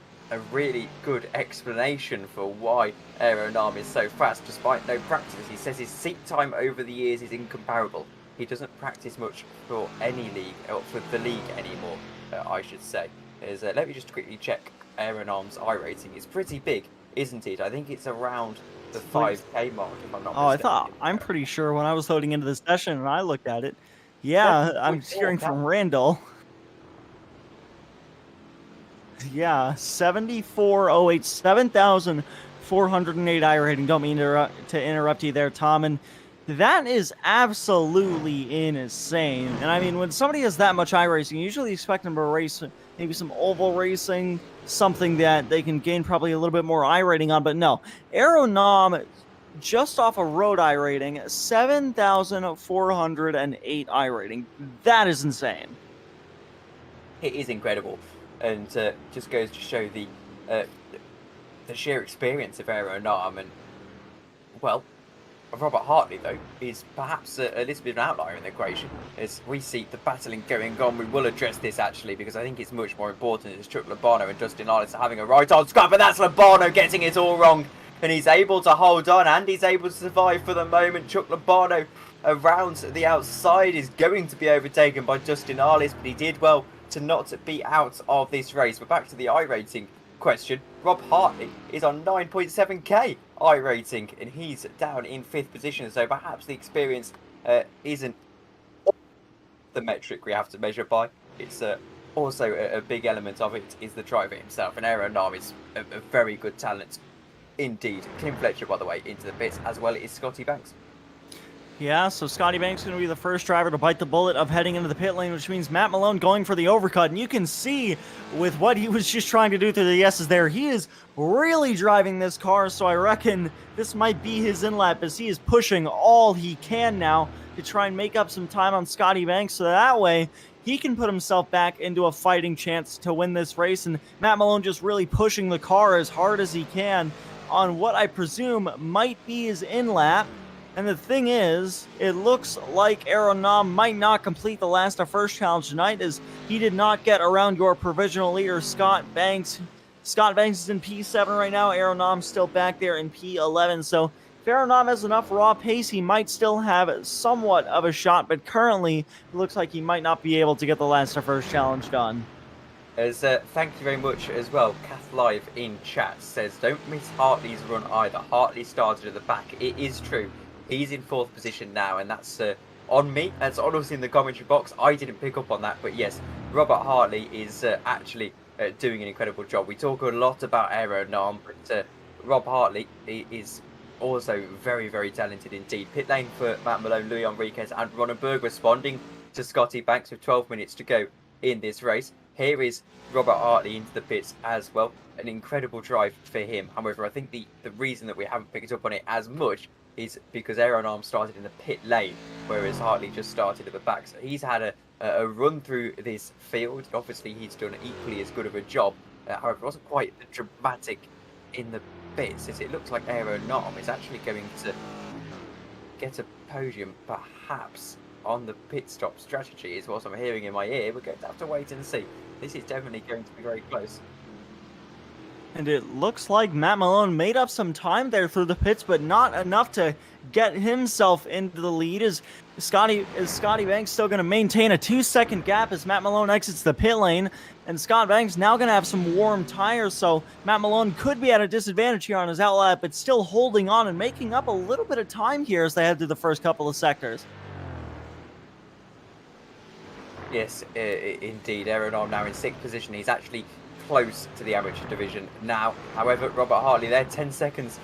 really good explanation for why Aero Nam is so fast despite no practice. He says his seat time over the years is incomparable. He doesn't practice much for any league, or for the league anymore, I should say. Let me just quickly check Aero Nam's iRating. It's pretty big, isn't it? I think it's around the 5k mark, if I'm not mistaken. I'm pretty sure when I was loading into the session and I looked at it. Yeah, I'm hearing from Randall. Yeah, 7408, 7,408 iRating. Don't mean to interrupt you there, Tom. And that is absolutely insane. And I mean, when somebody has that much iRacing, you usually expect them to race maybe some oval racing, something that they can gain probably a little bit more iRating on. But no, Aero Nam, just off a road iRating, 7,408 iRating. That is insane. It is incredible. And just goes to show the sheer experience of Aero Nam. And, well, Robert Hartley, though, is perhaps a little bit of an outlier in the equation. As we see the battling going on, we will address this, actually, because I think it's much more important as Chuck Lobano and Justin Arliss are having a right-on scrap, but that's Lobano getting it all wrong. And he's able to hold on, and he's able to survive for the moment. Chuck Lobano around the outside is going to be overtaken by Justin Arliss, but he did well to not be out of this race. But back to the iRating question. Rob Hartley is on 9.7k iRating, and he's down in 5th position, so perhaps the experience isn't the metric we have to measure by. It's also a big element of it is the driver himself, and Aaron Nam is a very good talent indeed. Kim Fletcher, by the way, into the pits, as well as Scotty Banks. Yeah, so Scotty Banks is going to be the first driver to bite the bullet of heading into the pit lane, which means Matt Malone going for the overcut. And you can see with what he was just trying to do through the S's there, he is really driving this car. So I reckon this might be his in-lap as he is pushing all he can now to try and make up some time on Scotty Banks. So that way he can put himself back into a fighting chance to win this race. And Matt Malone just really pushing the car as hard as he can on what I presume might be his in-lap. And the thing is, it looks like Aaron Nam might not complete the last of first challenge tonight, as he did not get around your provisional leader, Scott Banks. Scott Banks is in P7 right now. Aaron Nam's still back there in P11. So if Aaron Nam has enough raw pace, he might still have somewhat of a shot. But currently, it looks like he might not be able to get the last of first challenge done. Thank you very much as well. Kath Live in chat says, don't miss Hartley's run either. Hartley started at the back. It is true. He's in 4th position now, and that's on me. That's on us in the commentary box. I didn't pick up on that, but yes, Robert Hartley is actually doing an incredible job. We talk a lot about Aero Nam, but Rob Hartley is also very, very talented indeed. Pit lane for Matt Malone, Louis Enriquez, and Ronenberg responding to Scotty Banks with 12 minutes to go in this race. Here is Robert Hartley into the pits as well. An incredible drive for him. However, I think the reason that we haven't picked up on it as much is because Aaron Arm started in the pit lane, whereas Hartley just started at the back. So he's had a run through this field. Obviously, he's done equally as good of a job. However, it wasn't quite dramatic in the bits, as it looks like Aaron Arm is actually going to get a podium, perhaps, on the pit stop strategy, is what I'm hearing in my ear. We're going to have to wait and see. This is definitely going to be very close. And it looks like Matt Malone made up some time there through the pits, but not enough to get himself into the lead. Is Scotty Banks still going to maintain a 2-second gap as Matt Malone exits the pit lane? And Scott Banks now going to have some warm tires, so Matt Malone could be at a disadvantage here on his outlap, but still holding on and making up a little bit of time here as they head through the first couple of sectors. Yes, indeed. Aaron Arm now in 6th position. He's actually close to the amateur division now. However, Robert Hartley there 10 seconds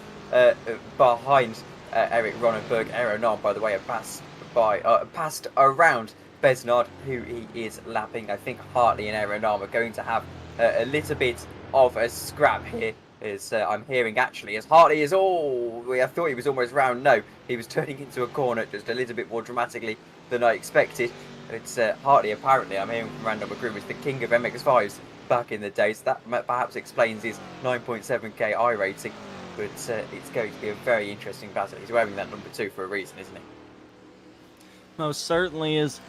behind Eric Ronenberg. Aaron Arm, by the way, passed around Besnard, who he is lapping. I think Hartley and Aaron Arm are going to have a little bit of a scrap here, as I'm hearing actually, as Hartley is I thought he was almost round. No, he was turning into a corner just a little bit more dramatically than I expected. It's Hartley, apparently, I'm hearing from Random McGroom, is the king of MX-5s back in the day, so that perhaps explains his 9.7k I rating, but it's going to be a very interesting battle. He's wearing that number 2 for a reason, isn't he? Most certainly is.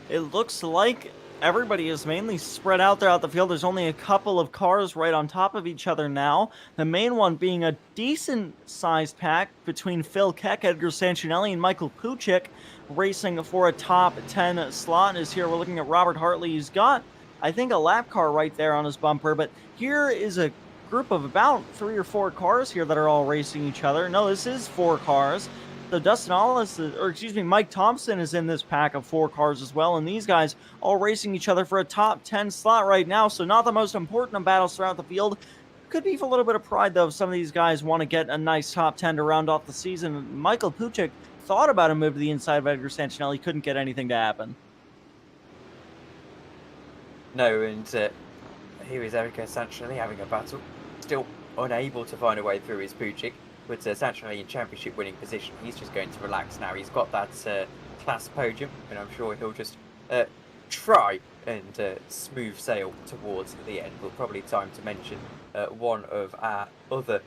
It looks like everybody is mainly spread out throughout the field. There's only a couple of cars right on top of each other now. The main one being a decent-sized pack between Phil Keck, Edgar Sancinelli, and Michael Puchik, racing for a top 10 slot. Is here we're looking at Robert Hartley. He's got, I think, a lap car right there on his bumper, but here is a group of about 3 or 4 cars here that are all racing each other. No, this is 4 cars. So Mike Thompson is in this pack of 4 cars as well, and these guys all racing each other for a top 10 slot right now, so not the most important of battles throughout the field. Could be for a little bit of pride, though, if some of these guys want to get a nice top 10 to round off the season. Michael Puchik thought about a move to the inside of Edgar Sancinelli, couldn't get anything to happen. No, and here is Edgar Sancinelli having a battle, still unable to find a way through his Puchik. But Sancinelli in championship winning position. He's just going to relax now. He's got that class podium, and I'm sure he'll just try and smooth sail towards the end. We'll probably time to mention one of our other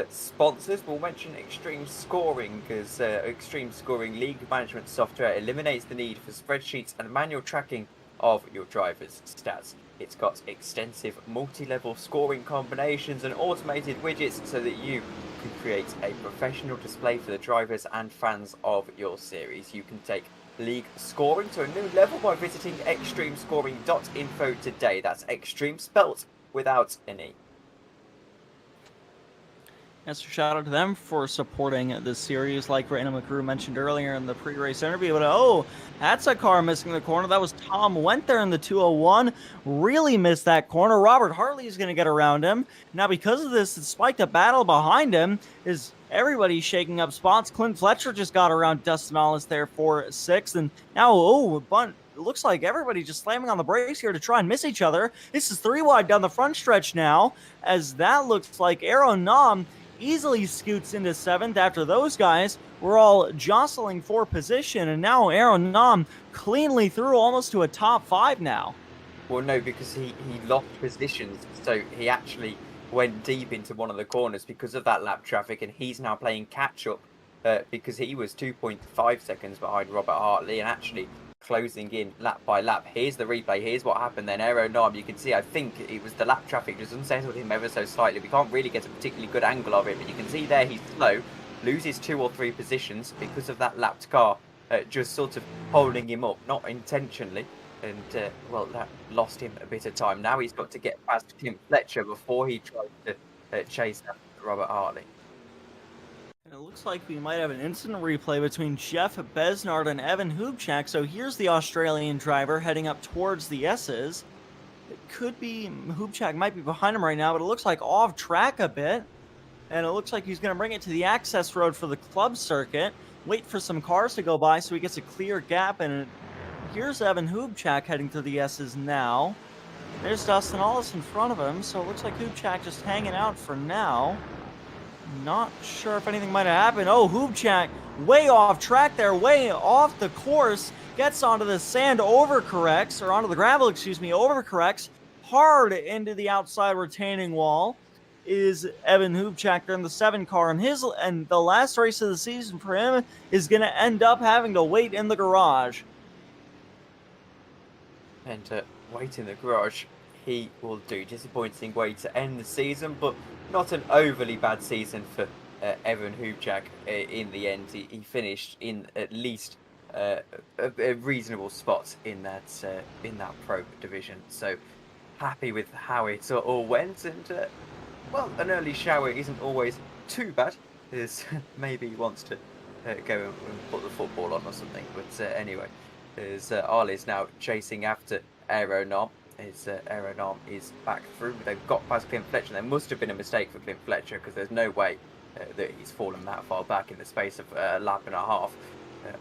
sponsors. We'll mention Xtreme Scoring, because Xtreme Scoring league management software eliminates the need for spreadsheets and manual tracking of your driver's stats. It's got extensive multi-level scoring combinations and automated widgets so that you can create a professional display for the drivers and fans of your series. You can take league scoring to a new level by visiting xtremescoring.info today. That's Xtreme spelt without an E. Yes, shout out to them for supporting this series, like Random McGrew mentioned earlier in the pre-race interview. But oh, that's a car missing the corner. That was Tom went there in the 201, really missed that corner. Robert Hartley's going to get around him. Now, because of this, despite the battle behind him, is everybody shaking up spots. Clint Fletcher just got around Dustin Ollis there for 6th. And now, it looks like everybody just slamming on the brakes here to try and miss each other. This is 3 wide down the front stretch now, as that looks like Aaron Nam easily scoots into 7th after those guys were all jostling for position, and now Aaron Nam cleanly through almost to a top 5 now. Well, no, because he lost positions, so he actually went deep into one of the corners because of that lap traffic, and he's now playing catch-up because he was 2.5 seconds behind Robert Hartley and actually closing in lap by lap. Here's the replay. Here's what happened then. Aaron Nam, you can see, I think it was the lap traffic just unsettled him ever so slightly. We can't really get a particularly good angle of it, but you can see there he's slow, loses 2 or 3 positions because of that lapped car just sort of holding him up, not intentionally. And, well, that lost him a bit of time. Now he's got to get past Clint Fletcher before he tries to chase after Robert Hartley. And it looks like we might have an instant replay between Jeff Besnard and Evan Hubchak. So here's the Australian driver heading up towards the S's. It could be Hubchak might be behind him right now, but it looks like off track a bit. And it looks like he's going to bring it to the access road for the club circuit. Wait for some cars to go by so he gets a clear gap. And here's Evan Hubchak heading through the S's now. There's Dustin Ollis in front of him. So it looks like Hubchak just hanging out for now. Not sure if anything might have happened. Oh, Hubchak way off track there, way off the course. Gets onto the sand, overcorrects, or onto the gravel, overcorrects hard into the outside retaining wall. Is Evan Hubchak there in the 7 car, and the last race of the season for him is going to end up having to wait in the garage. And wait in the garage, he will do. Disappointing way to end the season, but not an overly bad season for Evan Hubchak in the end. He finished in at least a reasonable spot in that pro division. So happy with how it all went, and well, an early shower isn't always too bad. As maybe he wants to go and put the football on or something. But anyway, as Arli's now chasing after Aaron Nam. Aaron Nam is back through. They've got past Clint Fletcher. There must have been a mistake for Clint Fletcher because there's no way that he's fallen that far back in the space of a lap and a half.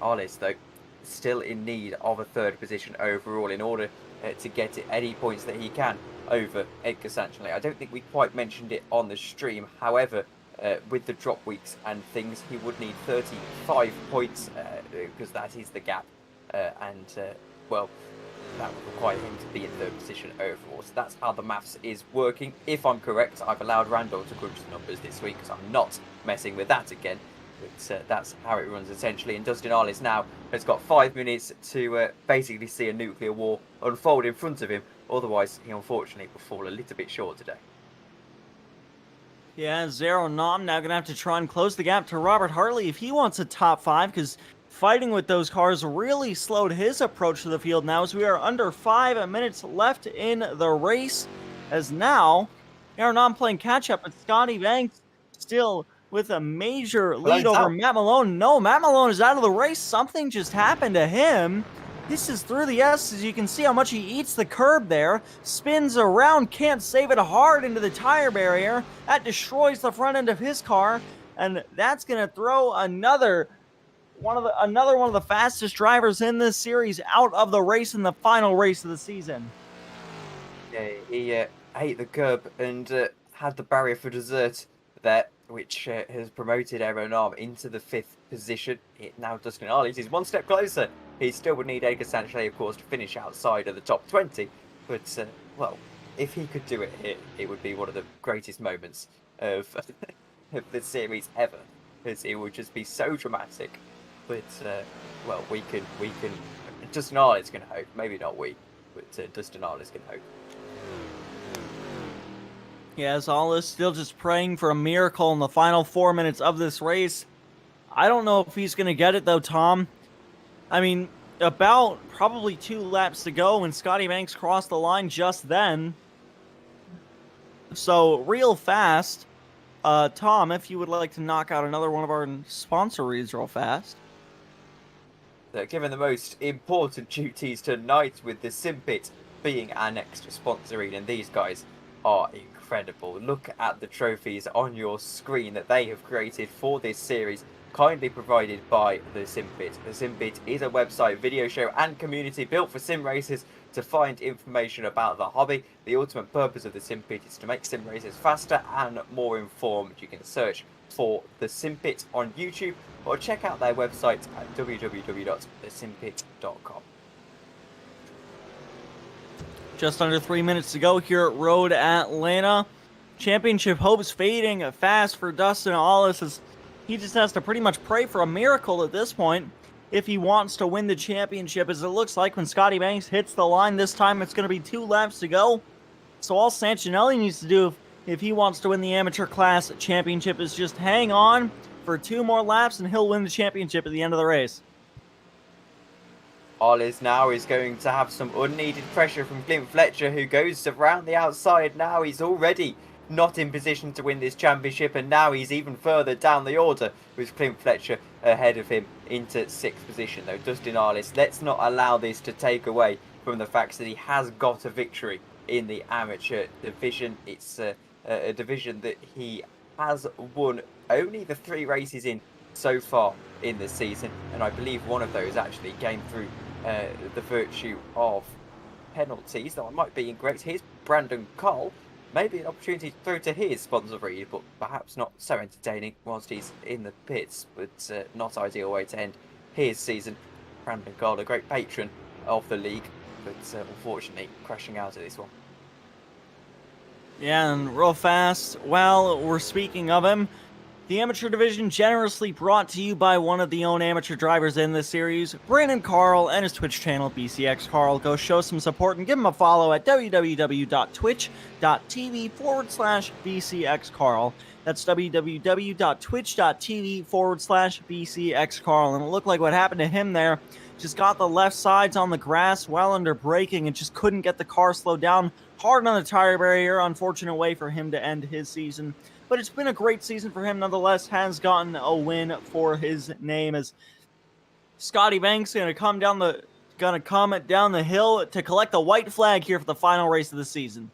Arlis, though, still in need of a 3rd position overall in order to get any points that he can over Edgar Sanchez. I don't think we quite mentioned it on the stream. However, with the drop weeks and things, he would need 35 points because that is the gap. Well, that would require him to be in 3rd position overall. So that's how the maths is working. If I'm correct, I've allowed Randall to crunch the numbers this week because I'm not messing with that again. But that's how it runs essentially. And Dustin Arlis now has got 5 minutes to basically see a nuclear war unfold in front of him. Otherwise, he unfortunately will fall a little bit short today. Yeah, Zero Nam now going to have to try and close the gap to Robert Hartley if he wants a top 5, because fighting with those cars really slowed his approach to the field now, as we are under 5 minutes left in the race. As now, Aaron Nam playing catch-up, but Scotty Banks still with a major lead over Matt Malone. No, Matt Malone is out of the race. Something just happened to him. This is through the S, as you can see how much he eats the curb there. Spins around, can't save it hard into the tire barrier. That destroys the front end of his car, and that's going to throw another one of the fastest drivers in this series out of the race in the final race of the season. Yeah, he ate the curb and had the barrier for dessert there, which has promoted Aaron Nam into the 5th position. Now Dustin Arlis is 1 step closer. He still would need Edgar Sanchez, of course, to finish outside of the top 20. But, well, if he could do it here, it would be one of the greatest moments of the series ever. Because it would just be so dramatic. But, well, we can. Dustin Arlis can hope. Maybe not we, but Dustin Arlis can hope. Yes, Arlis still just praying for a miracle in the final 4 minutes of this race. I don't know if he's going to get it, though, Tom. I mean, about probably 2 laps to go when Scotty Banks crossed the line just then. So, real fast. Tom, if you would like to knock out another one of our sponsor reads real fast. Given the most important duties tonight, with the Simpit being our next sponsor read, and these guys are incredible. Look at the trophies on your screen that they have created for this series, kindly provided by the Simpit. The Simpit is a website, video show and community built for sim racers to find information about the hobby. The ultimate purpose of the Simpit is to make sim racers faster and more informed. You can search for the Simpit on YouTube or check out their website at www.thesimpit.com. Just under 3 minutes to go here at Road Atlanta. Championship hopes fading fast for Dustin Allis, as he just has to pretty much pray for a miracle at this point if he wants to win the championship, as it looks like when Scotty Banks hits the line this time, it's going to be 2 laps to go. So all Sancinelli needs to do if he wants to win the amateur class championship is just hang on for 2 more laps and he'll win the championship at the end of the race. Arlis now is going to have some unneeded pressure from Clint Fletcher, who goes around the outside now. He's already not in position to win this championship, and now he's even further down the order with Clint Fletcher ahead of him into 6th position. Though Dustin Arlis, let's not allow this to take away from the fact that he has got a victory in the amateur division. It's a division that he has won only the 3 races in so far in the season, and I believe one of those actually came through the virtue of penalties, though I might be incorrect. Here's Brandon Cole. Maybe an opportunity to throw to his sponsor read, but perhaps not so entertaining whilst he's in the pits, but not ideal way to end his season. Brandon Cole, a great patron of the league, but unfortunately crashing out of this one. Yeah, and real fast, while we're speaking of him, the amateur division generously brought to you by one of the own amateur drivers in this series, Brandon Carl, and his Twitch channel, BCXCarl. Go show some support and give him a follow at www.twitch.tv/BCXCarl. That's www.twitch.tv/BCXCarl. And it looked like what happened to him there, just got the left sides on the grass while under braking and just couldn't get the car slowed down. Hard on the tire barrier, unfortunate way for him to end his season. But it's been a great season for him nonetheless, has gotten a win for his name, as Scotty Banks gonna come down the hill to collect the white flag here for the final race of the season.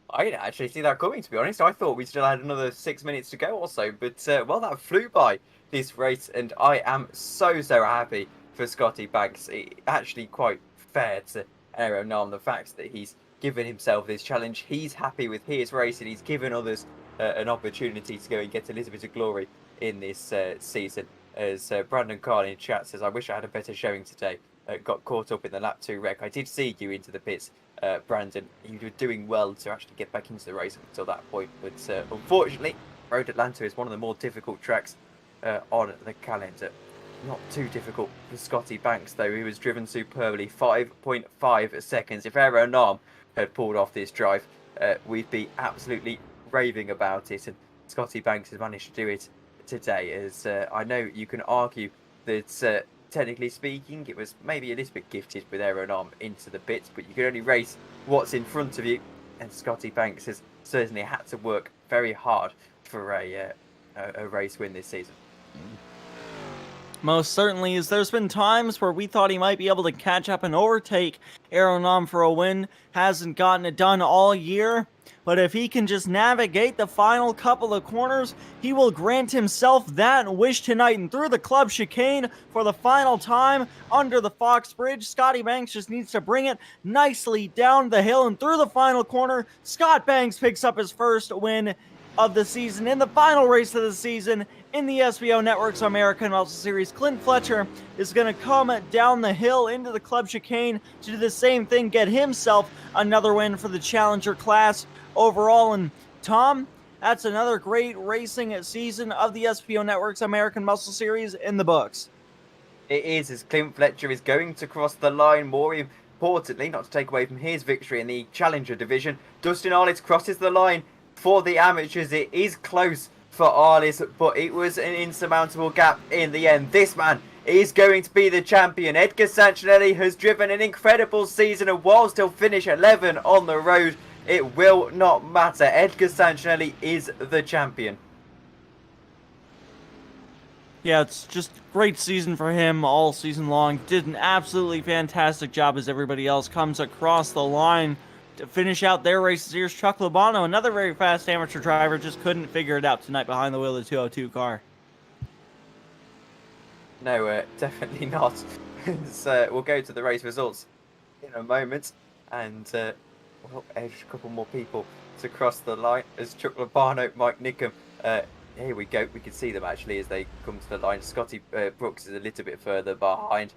I didn't actually see that coming, to be honest. I thought we still had another 6 minutes to go or so, but well, that flew by this race, and I am so happy for Scotty Banks. It actually quite fair to Aero Nam, the fact that he's given himself this challenge. He's happy with his race, and he's given others an opportunity to go and get a little bit of glory in this season. As Brandon Carl in chat says, I wish I had a better showing today. Got caught up in the lap 2 wreck. I did see you into the pits, Brandon. You were doing well to actually get back into the race until that point, but unfortunately, Road Atlanta is one of the more difficult tracks on the calendar. Not too difficult for Scotty Banks, though. He was driven superbly, 5.5 seconds. If Aero Nam had pulled off this drive, we'd be absolutely raving about it, and Scotty Banks has managed to do it today. As I know you can argue that technically speaking it was maybe a little bit gifted with Aero Nam into the pits, but you can only race what's in front of you, and Scotty Banks has certainly had to work very hard for a race win this season. Most certainly, as there's been times where we thought he might be able to catch up and overtake Aero Nam for a win. Hasn't gotten it done all year, but if he can just navigate the final couple of corners, he will grant himself that wish tonight. And through the club chicane for the final time under the Fox Bridge, Scotty Banks just needs to bring it nicely down the hill and through the final corner. Scott Banks picks up his first win of the season in the final race of the season in the SBO Network's American Muscle Series. Clint Fletcher is going to come down the hill into the club chicane to do the same thing, get himself another win for the Challenger class overall. And Tom, that's another great racing season of the SBO Network's American Muscle Series in the books. It is, as Clint Fletcher is going to cross the line. More importantly, not to take away from his victory in the Challenger division, Dustin Arlis crosses the line for the amateurs. It is close for Arlis, but it was an insurmountable gap in the end. This man is going to be the champion. Edgar Sancinelli has driven an incredible season, and whilst he'll finish 11 on the road, it will not matter. Edgar Sancinelli is the champion. Yeah, it's just great season for him all season long. Did an absolutely fantastic job as everybody else comes across the line to finish out their races. Here's Chuck Labano, another very fast amateur driver, just couldn't figure it out tonight behind the wheel of the 202 car. No, definitely not. So we'll go to the race results in a moment, and we'll edge a couple more people to cross the line as Chuck Labano, Mike Nickham. Here we go. We can see them actually as they come to the line. Scotty Brooks is a little bit further behind.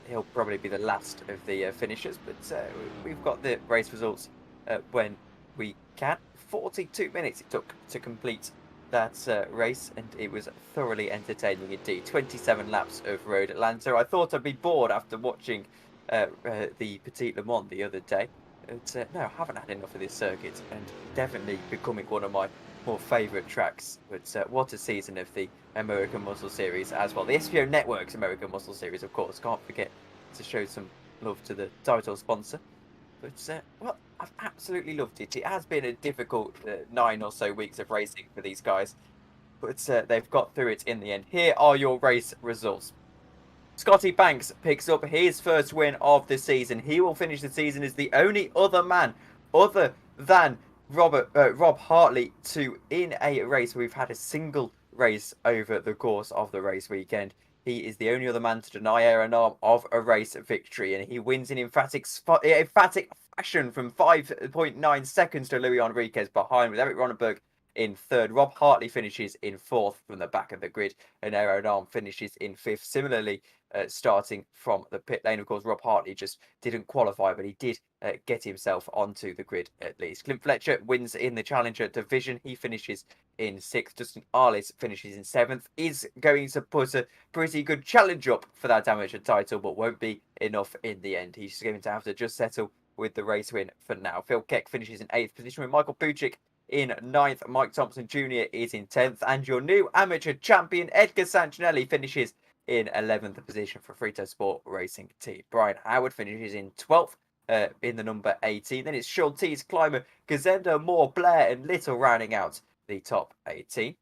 He'll probably be the last of the finishers, but we've got the race results when we can. 42 minutes it took to complete that race, and it was thoroughly entertaining indeed. 27 laps of Road Atlanta. I thought I'd be bored after watching the Petit Le Mans the other day. But, no, I haven't had enough of this circuit, and definitely becoming one of my more favourite tracks. But what a season of the American Muscle Series as well. The SPO Network's American Muscle Series, of course. Can't forget to show some love to the title sponsor. But, well, I've absolutely loved it. It has been a difficult 9 or so weeks of racing for these guys. But they've got through it in the end. Here are your race results. Scotty Banks picks up his first win of the season. He will finish the season as the only other man other than Rob Hartley to in a race where we've had a single race over the course of the race weekend. He is the only other man to deny Aaron Arm of a race victory, and he wins in emphatic fashion from 5.9 seconds to Louis Enriquez behind, with Eric Ronenberg in third. Rob Hartley finishes in fourth from the back of the grid, and Aaron Arm finishes in fifth. Similarly, starting from the pit lane, of course, Rob Hartley just didn't qualify, but he did get himself onto the grid at least. Clint Fletcher wins in the Challenger division. He finishes in sixth. Justin Arliss finishes in seventh. Is going to put a pretty good challenge up for that amateur title, but won't be enough in the end. He's going to have to just settle with the race win for now. Phil Keck finishes in eighth position with Michael Pucic in ninth. Mike Thompson Jr. is in 10th. And your new amateur champion, Edgar Sancinelli, finishes in 11th position for Frito Sport Racing Team. Brian Howard finishes in 12th in the number 18. Then it's Schultes, Clymer, Gazenda, Moore, Blair and Little rounding out the top 18.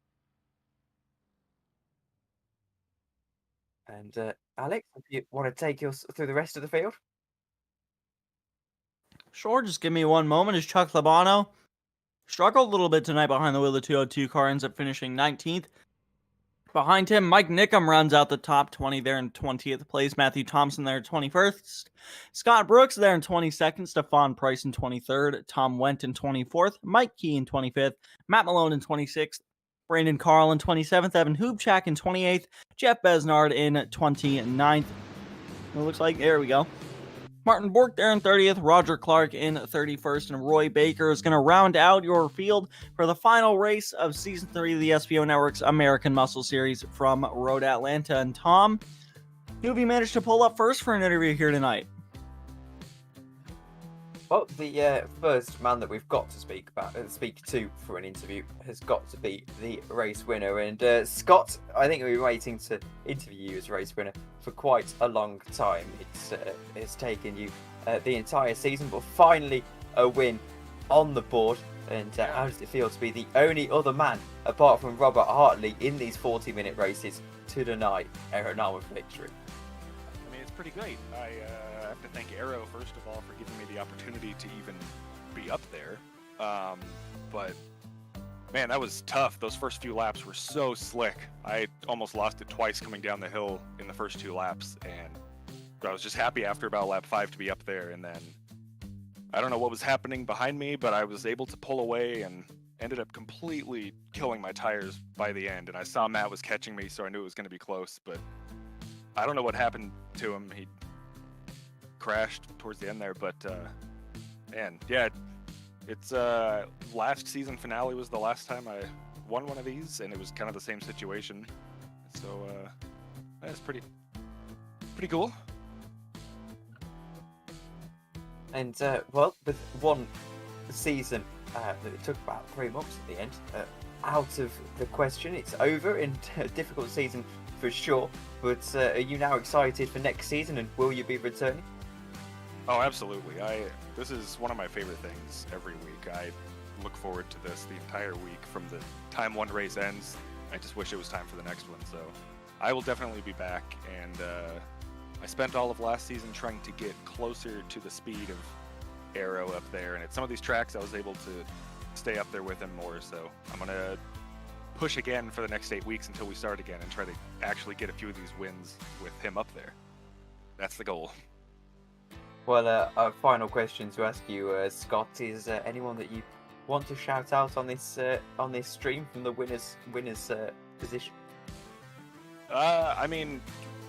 And Alex, if you want to take us through the rest of the field? Sure, just give me one moment. As Chuck Labano struggled a little bit tonight behind the wheel of the 202 car, ends up finishing 19th. Behind him, Mike Nickham rounds out the top 20 there in 20th place. Matthew Thompson there in 21st. Scott Brooks there in 22nd. Stefan Price in 23rd. Tom Wendt in 24th. Mike Key in 25th. Matt Malone in 26th. Brandon Carl in 27th. Evan Hubchak in 28th. Jeff Besnard in 29th. It looks like, there we go. Martin Bork there in 30th, Roger Clark in 31st, and Roy Baker is going to round out your field for the final race of Season 3 of the SPO Network's American Muscle Series from Road Atlanta. And Tom, who have you managed to pull up first for an interview here tonight? Well, the first man that we've got to speak to for an interview has got to be the race winner. And Scott, I think we've been waiting to interview you as race winner for quite a long time. It's taken you the entire season, but finally a win on the board. And how does it feel to be the only other man, apart from Robert Hartley, in these 40-minute races to deny Aaron Arm of victory? I mean, it's pretty great. I have to thank Arrow, first of all, for giving me the opportunity to even be up there. But, man, that was tough. Those first few laps were so slick. I almost lost it twice coming down the hill in the first 2 laps. And I was just happy after about lap 5 to be up there. And then I don't know what was happening behind me, but I was able to pull away and ended up completely killing my tires by the end. And I saw Matt was catching me, so I knew it was going to be close. But I don't know what happened to him. He crashed towards the end there, but man, yeah, it's last season finale was the last time I won one of these, and it was kind of the same situation. So that's pretty cool. And well, with one season that it took about 3 months at the end out of the question, it's over, and a difficult season for sure. But are you now excited for next season, and will you be returning? Oh, absolutely. This is one of my favorite things every week. I look forward to this the entire week from the time one race ends. I just wish it was time for the next one. So I will definitely be back. And I spent all of last season trying to get closer to the speed of Arrow up there. And at some of these tracks, I was able to stay up there with him more. So I'm going to push again for the next 8 weeks until we start again and try to actually get a few of these wins with him up there. That's the goal. Well, a final question to ask you, Scott, is anyone that you want to shout out on this stream from the winners position? I mean,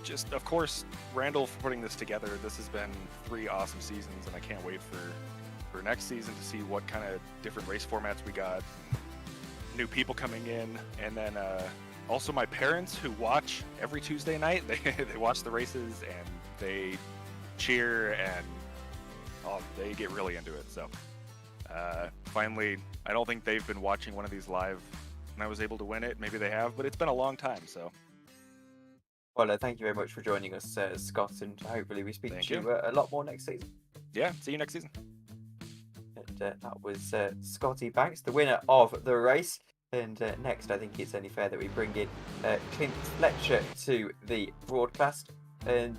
just of course, Randall for putting this together. This has been 3 awesome seasons, and I can't wait for next season to see what kind of different race formats we got, new people coming in, and then also my parents who watch every Tuesday night. They watch the races and they cheer and they get really into it. So finally, I don't think they've been watching one of these live and I was able to win it. Maybe they have, but it's been a long time. So well, thank you very much for joining us, Scott, and hopefully we speak Thank to you. you a lot more next season. yeah, see you next season. And that was Scotty Banks, the winner of the race. And next, I think it's only fair that we bring in Clint Fletcher to the broadcast. And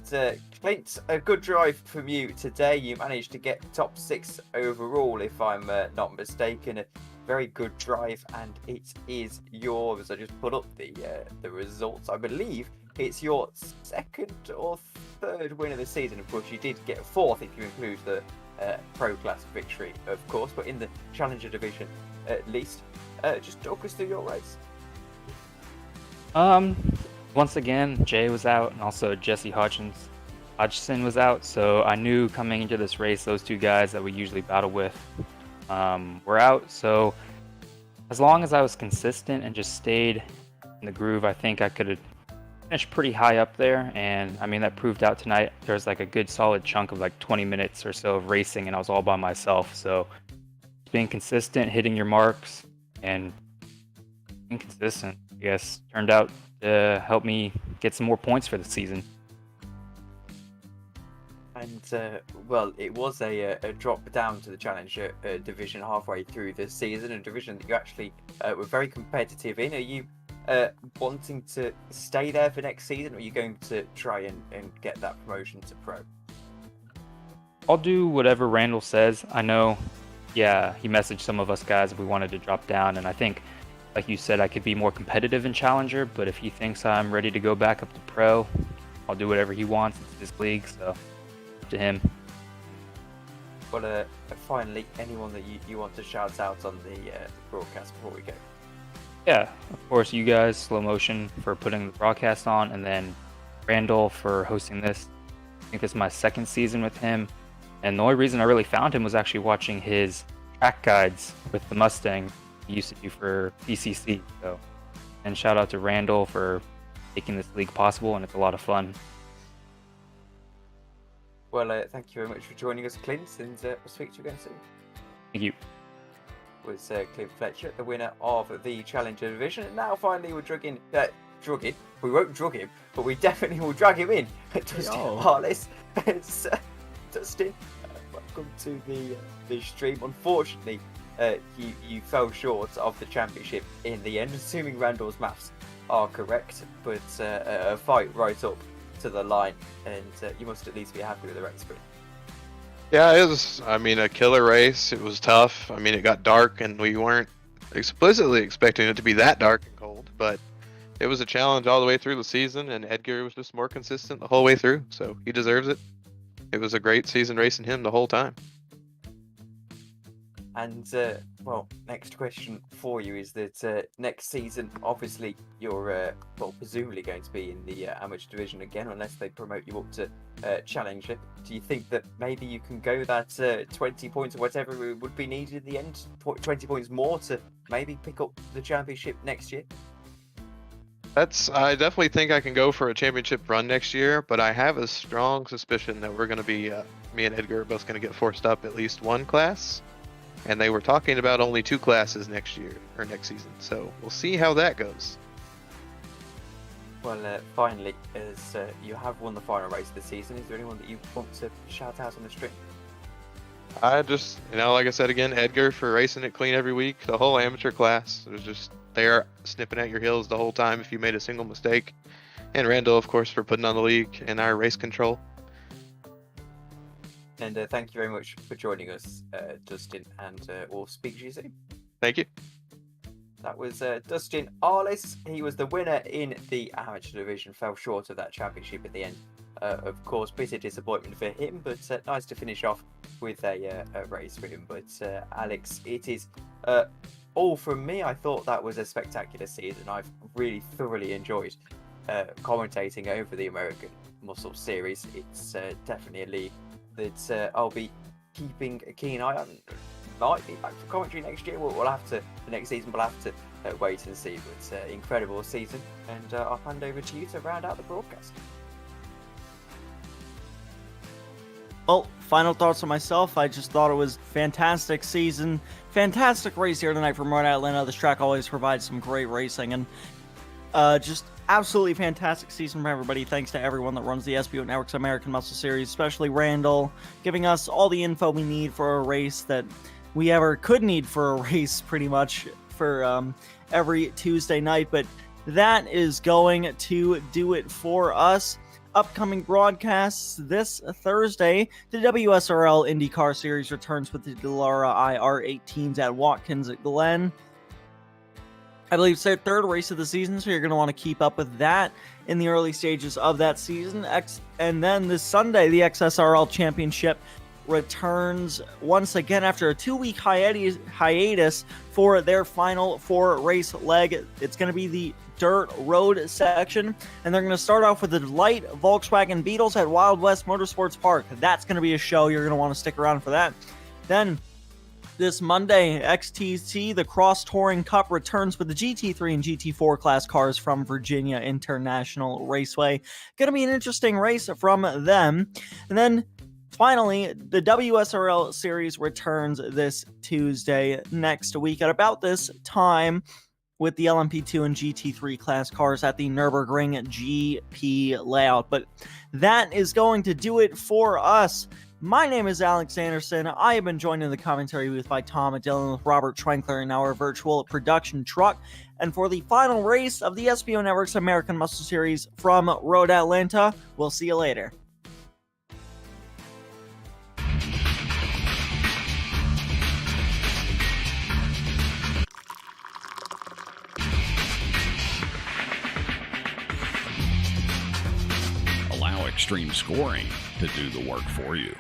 Clint, a good drive from you today. You managed to get top 6 overall, if I'm not mistaken. A very good drive, and it is yours. I just put up the results. I believe it's your 2nd or 3rd win of the season. Of course, you did get 4th if you include the Pro Class victory, of course, but in the Challenger division at least. Just talk us through your race. Once again, Jay was out, and also Jesse Hodgson was out, so I knew coming into this race, those 2 guys that we usually battle with were out. So as long as I was consistent and just stayed in the groove, I think I could have finished pretty high up there. And I mean, that proved out tonight. There was like a good solid chunk of like 20 minutes or so of racing, and I was all by myself. So being consistent, hitting your marks, and being consistent, I guess, turned out to help me get some more points for the season. And well, it was a drop down to the Challenger division halfway through the season, a division that you actually were very competitive in. Are you wanting to stay there for next season, or are you going to try and get that promotion to pro? I'll do whatever Randall says. I know, yeah, he messaged some of us guys if we wanted to drop down, and I think, like you said, I could be more competitive in Challenger, but if he thinks I'm ready to go back up to pro, I'll do whatever he wants. It's his league, so up to him. Well, finally, anyone that you want to shout out on the broadcast before we go? Yeah, of course, you guys, Slow Motion, for putting the broadcast on, and then Randall for hosting this. I think this is my 2nd season with him, and the only reason I really found him was actually watching his track guides with the Mustang he used to do for BCC. So, and shout out to Randall for making this league possible, and it's a lot of fun. Well, thank you very much for joining us, Clint, and we'll speak to you again soon. Thank you. Was Clint Fletcher, the winner of the Challenger division. And now finally we're drugging. We won't drug him, but we definitely will drag him in. Dustin Harless. Dustin, welcome to the stream. Unfortunately, you fell short of the championship in the end, assuming Randall's maths are correct. But a fight right up to the line, and you must at least be happy with the race. Yeah, it was, I mean, a killer race. It was tough. I mean, it got dark, and we weren't explicitly expecting it to be that dark and cold, but it was a challenge all the way through the season, and Edgar was just more consistent the whole way through, so he deserves it. It was a great season racing him the whole time. And, well, next question for you is that next season, obviously, you're, well, presumably going to be in the amateur division again, unless they promote you up to Challenger. Do you think that maybe you can go that 20 points or whatever would be needed in the end, 20 points more to maybe pick up the championship next year? I definitely think I can go for a championship run next year, but I have a strong suspicion that we're going to be, me and Edgar are both going to get forced up at least one class. And they were talking about only 2 classes next year, or next season. So we'll see how that goes. Well, finally, as you have won the final race of the season, is there anyone that you want to shout out on the stream? I just, like I said again, Edgar for racing it clean every week. The whole amateur class was just there snipping at your heels the whole time if you made a single mistake. And Randall, of course, for putting on the league and our race control. And thank you very much for joining us, Dustin, and we'll speak to you soon. Thank you. That was Dustin Arliss. He was the winner in the amateur division, fell short of that championship at the end. Of course, bitter disappointment for him, but nice to finish off with a race for him. But Alex, it is all from me. I thought that was a spectacular season. I've really thoroughly enjoyed commentating over the American Muscle Series. It's definitely a league that I'll be keeping a keen eye on. Might be back for commentary next year. We'll have to, the next season, we'll have to wait and see. But incredible season, and I'll hand over to you to round out the broadcast. Well, final thoughts on myself. I just thought it was fantastic season, fantastic race here tonight from Rhode Atlanta. This track always provides some great racing, and just absolutely fantastic season for everybody. Thanks to everyone that runs the SBO Network's American Muscle Series, especially Randall, giving us all the info we need for a race that we ever could need for a race, pretty much, for every Tuesday night. But that is going to do it for us. Upcoming broadcasts this Thursday, the WSRL IndyCar Series returns with the Delara IR18s at Watkins at Glen. I believe it's their third race of the season, so you're going to want to keep up with that in the early stages of that season. And then this Sunday, the XSRL Championship returns once again after a 2-week hiatus for their final 4-race leg. It's going to be the dirt road section, and they're going to start off with the light Volkswagen Beetles at Wild West Motorsports Park. That's going to be a show. You're going to want to stick around for that. Then this Monday, XTC, the Cross Touring Cup, returns with the GT3 and GT4 class cars from Virginia International Raceway. Going to be an interesting race from them. And then finally, the WSRL Series returns this Tuesday next week at about this time with the LMP2 and GT3 class cars at the Nürburgring GP layout. But that is going to do it for us. My name is Alex Andersen. I have been joined in the commentary booth by Tom and Dillon with Robert Schwenkler in our virtual production truck. And for the final race of the SBO Network's American Muscle Series from Road Atlanta, we'll see you later. Allow Xtreme Scoring to do the work for you.